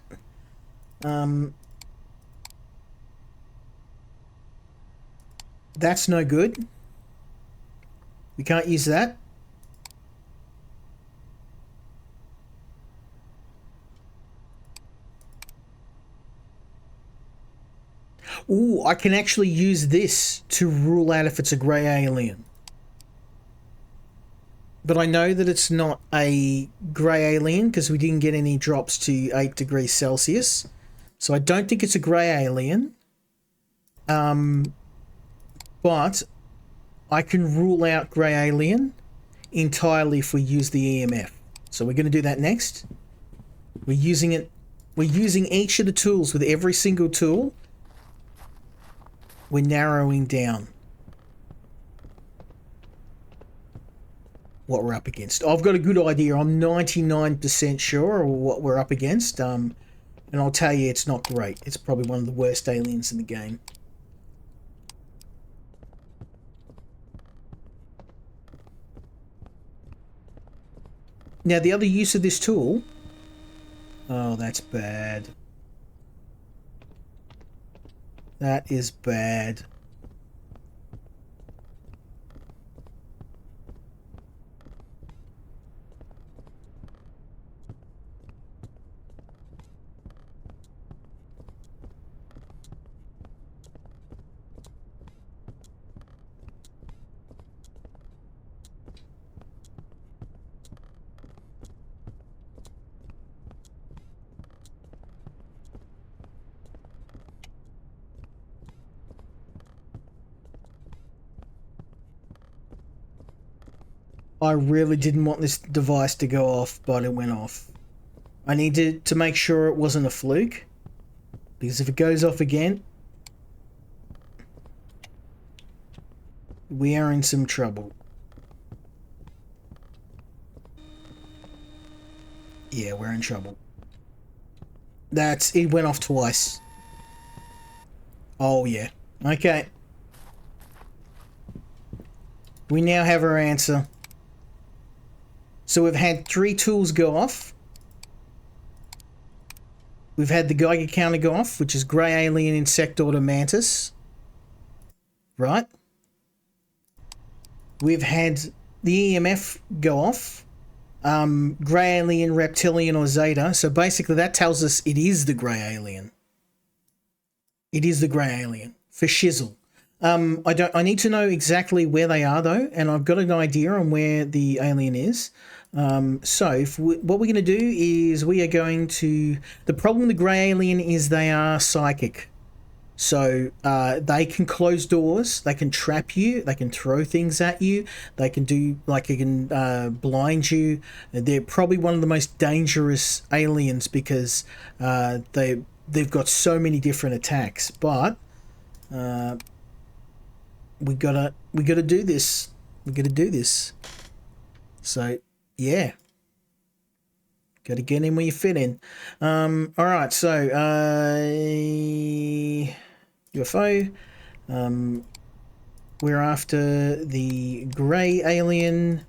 That's no good. We can't use that. Ooh, I can actually use this to rule out if it's a grey alien. But I know that it's not a grey alien because we didn't get any drops to 8 degrees Celsius. So I don't think it's a grey alien. But I can rule out grey alien entirely if we use the EMF. So we're going to do that next. We're using it. We're using each of the tools. With every single tool, we're narrowing down what we're up against. I've got a good idea. I'm 99% sure of what we're up against. And I'll tell you, it's not great. It's probably one of the worst aliens in the game. Now, the other use of this tool... Oh, that's bad. That is bad. I really didn't want this device to go off, but it went off. I needed to make sure it wasn't a fluke, because if it goes off again, we are in some trouble. Yeah, we're in trouble. It went off twice. Oh yeah. Okay. We now have our answer. So we've had 3 tools go off. We've had the Geiger counter go off, which is grey alien insectoid mantis. Right? We've had the EMF go off. Grey alien, reptilian, or zeta. So basically that tells us it is the grey alien. It is the grey alien. For shizzle. I need to know exactly where they are though, and I've got an idea on where the alien is. So what we're going to do is we are going to... The problem with the grey alien is they are psychic. So they can close doors, they can trap you, they can throw things at you, they can do, like, they can blind you. They're probably one of the most dangerous aliens because they've got so many different attacks. But we gotta do this. We gotta do this. So yeah, gotta get in where you fit in. All right, so UFO. We're after the grey alien.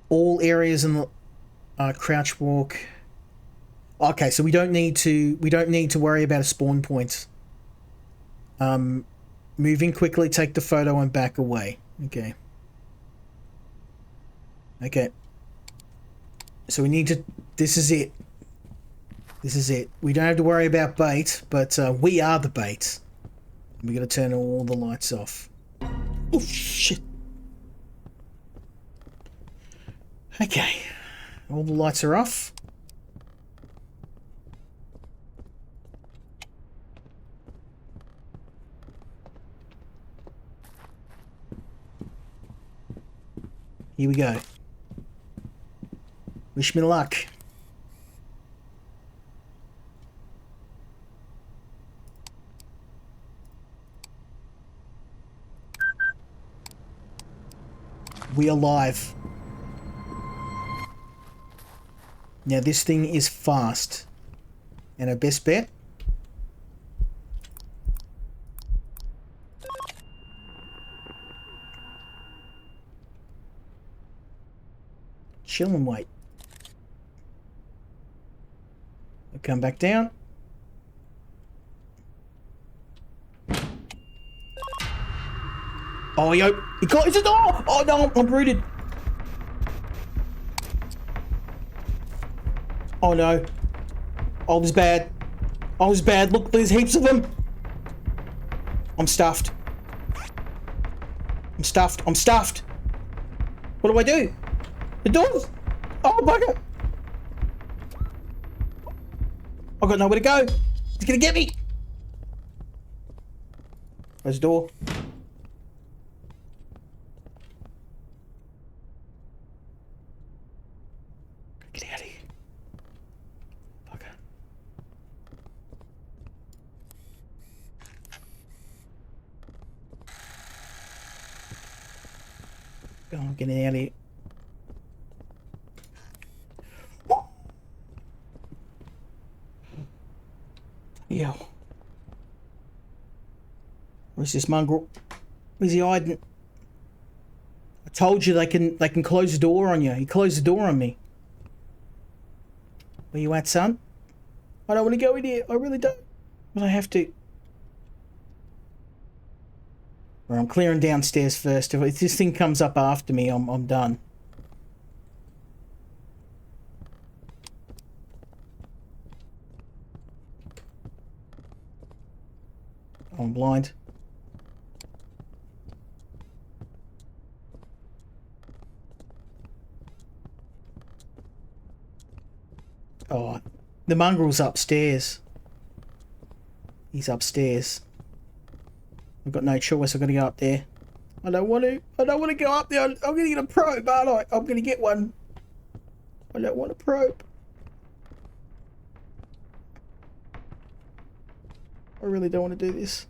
All areas in the crouch walk. Okay, so we don't need to worry about a spawn point. Moving quickly, take the photo and back away. Okay. Okay. So we need to... This is it. This is it. We don't have to worry about bait, but we are the bait. We're going to turn all the lights off. Oh, shit. Okay. All the lights are off. Here we go. Wish me luck. We are live. Now this thing is fast. And our best bet? Chill and wait. We'll come back down. Oh, he closed the door! Oh no, I'm rooted. Oh no. Oh, this is bad. Oh, this is bad. Look, there's heaps of them. I'm stuffed. I'm stuffed. I'm stuffed. What do I do? The doors! Oh, bugger! I've got nowhere to go. He's gonna get me. Close the door. Get out of here. Bugger. Oh, I'm getting out of here. Yeah. Where's this mongrel? Where's he hiding? I told you they can close the door on you. He closed the door on me. Where you at, son? I don't want to go in here. I really don't. But I have to. Well, I'm clearing downstairs first. If this thing comes up after me, I'm done. Oh, I'm blind. Oh, the mongrel's upstairs. He's upstairs. I've got no choice. I've got to go up there. I don't want to. I don't want to go up there. I'm going to get a probe, aren't I? I'm going to get one. I don't want a probe. I really don't want to do this.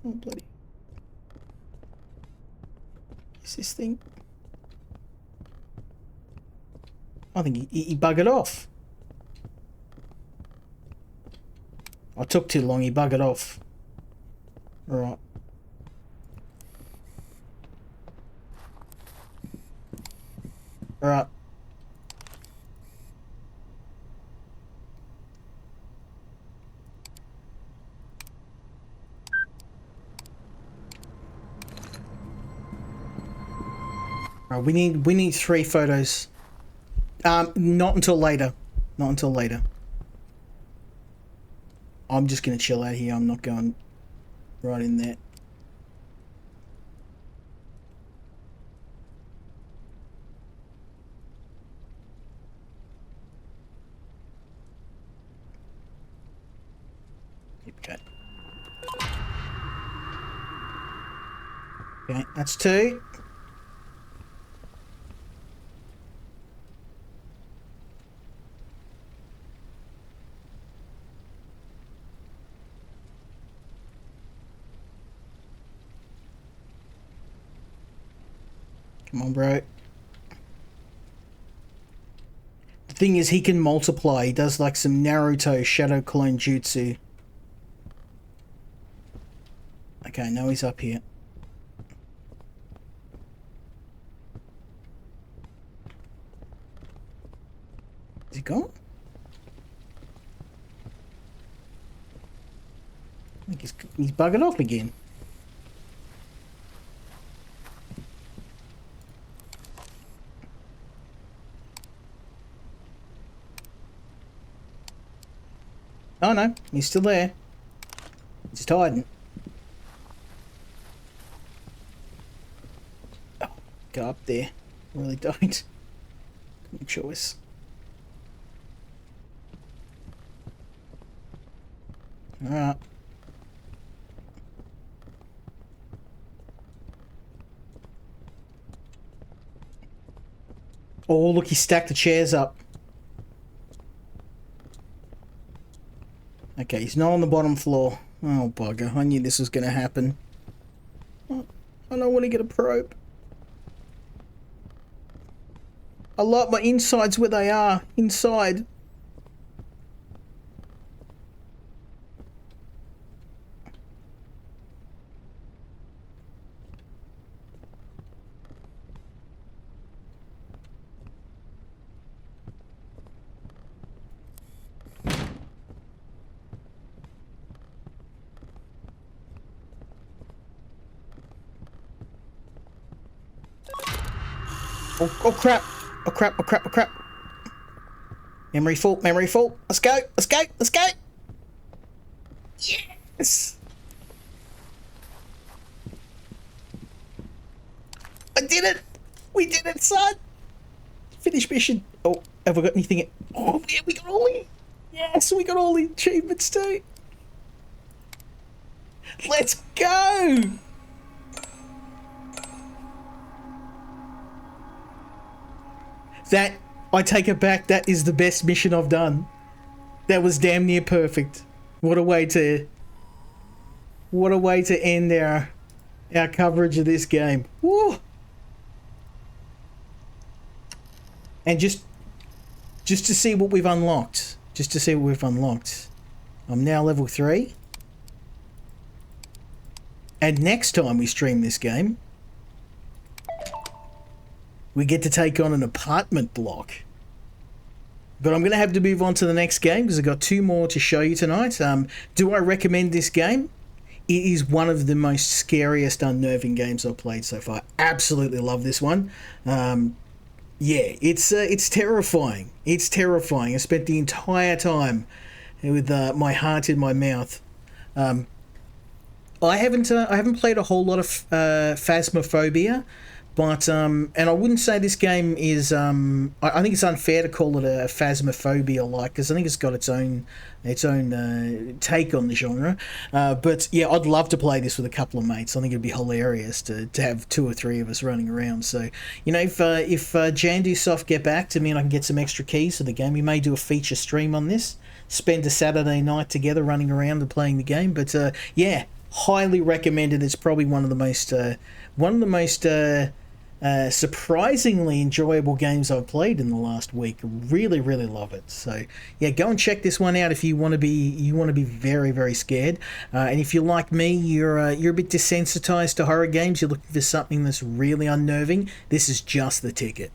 Oh, bloody. Is this thing? I think he buggered off. I took too long, he buggered off. Right. Right. Right, we need 3 photos. Not until later. Not until later. I'm just gonna chill out here. I'm not going right in there. Okay. Okay, that's 2. Come on, bro. The thing is, he can multiply. He does like some Naruto Shadow Clone Jutsu. Okay, now he's up here. Is he gone? I think he's buggered off again. Oh no, he's still there. He's just hiding. Oh, go up there. I really don't. No choice. All right. Oh, look, he stacked the chairs up. Okay, he's not on the bottom floor. Oh, bugger. I knew this was going to happen. Oh, I don't want to get a probe. I like my insides where they are. Inside. Oh crap! Oh crap! Oh crap! Oh crap! Memory full! Memory full! Let's go! Let's go! Let's go! Yes! I did it! We did it, son! Finish mission! Oh, have we got anything? Oh, yeah, we got all the... Yes, we got all the achievements too! Let's go! That, I take it back, that is the best mission I've done. That was damn near perfect. What a way to end our coverage of this game. Woo! And just to see what we've unlocked. Just to see what we've unlocked. I'm now level 3. And next time we stream this game, we get to take on an apartment block. But I'm going to have to move on to the next game because I've got 2 more to show you tonight. Do I recommend this game? It is one of the most scariest, unnerving games I've played so far. Absolutely love this one. Yeah, it's terrifying. It's terrifying. I spent the entire time with my heart in my mouth. I haven't played a whole lot of Phasmophobia. But, and I wouldn't say this game is, I think it's unfair to call it a Phasmophobia-like, because I think it's got its own take on the genre. But, yeah, I'd love to play this with a couple of mates. I think it'd be hilarious to have 2 or 3 of us running around. So, you know, if Jandusoft get back to me and I can get some extra keys for the game, we may do a feature stream on this, spend a Saturday night together running around and playing the game. But, yeah, highly recommended. It's probably one of the most surprisingly enjoyable games I've played in the last week. Really, really love it. So yeah, go and check this one out if you want to be very, very scared. And if you're like me, you're a bit desensitized to horror games. You're looking for something that's really unnerving. This is just the ticket.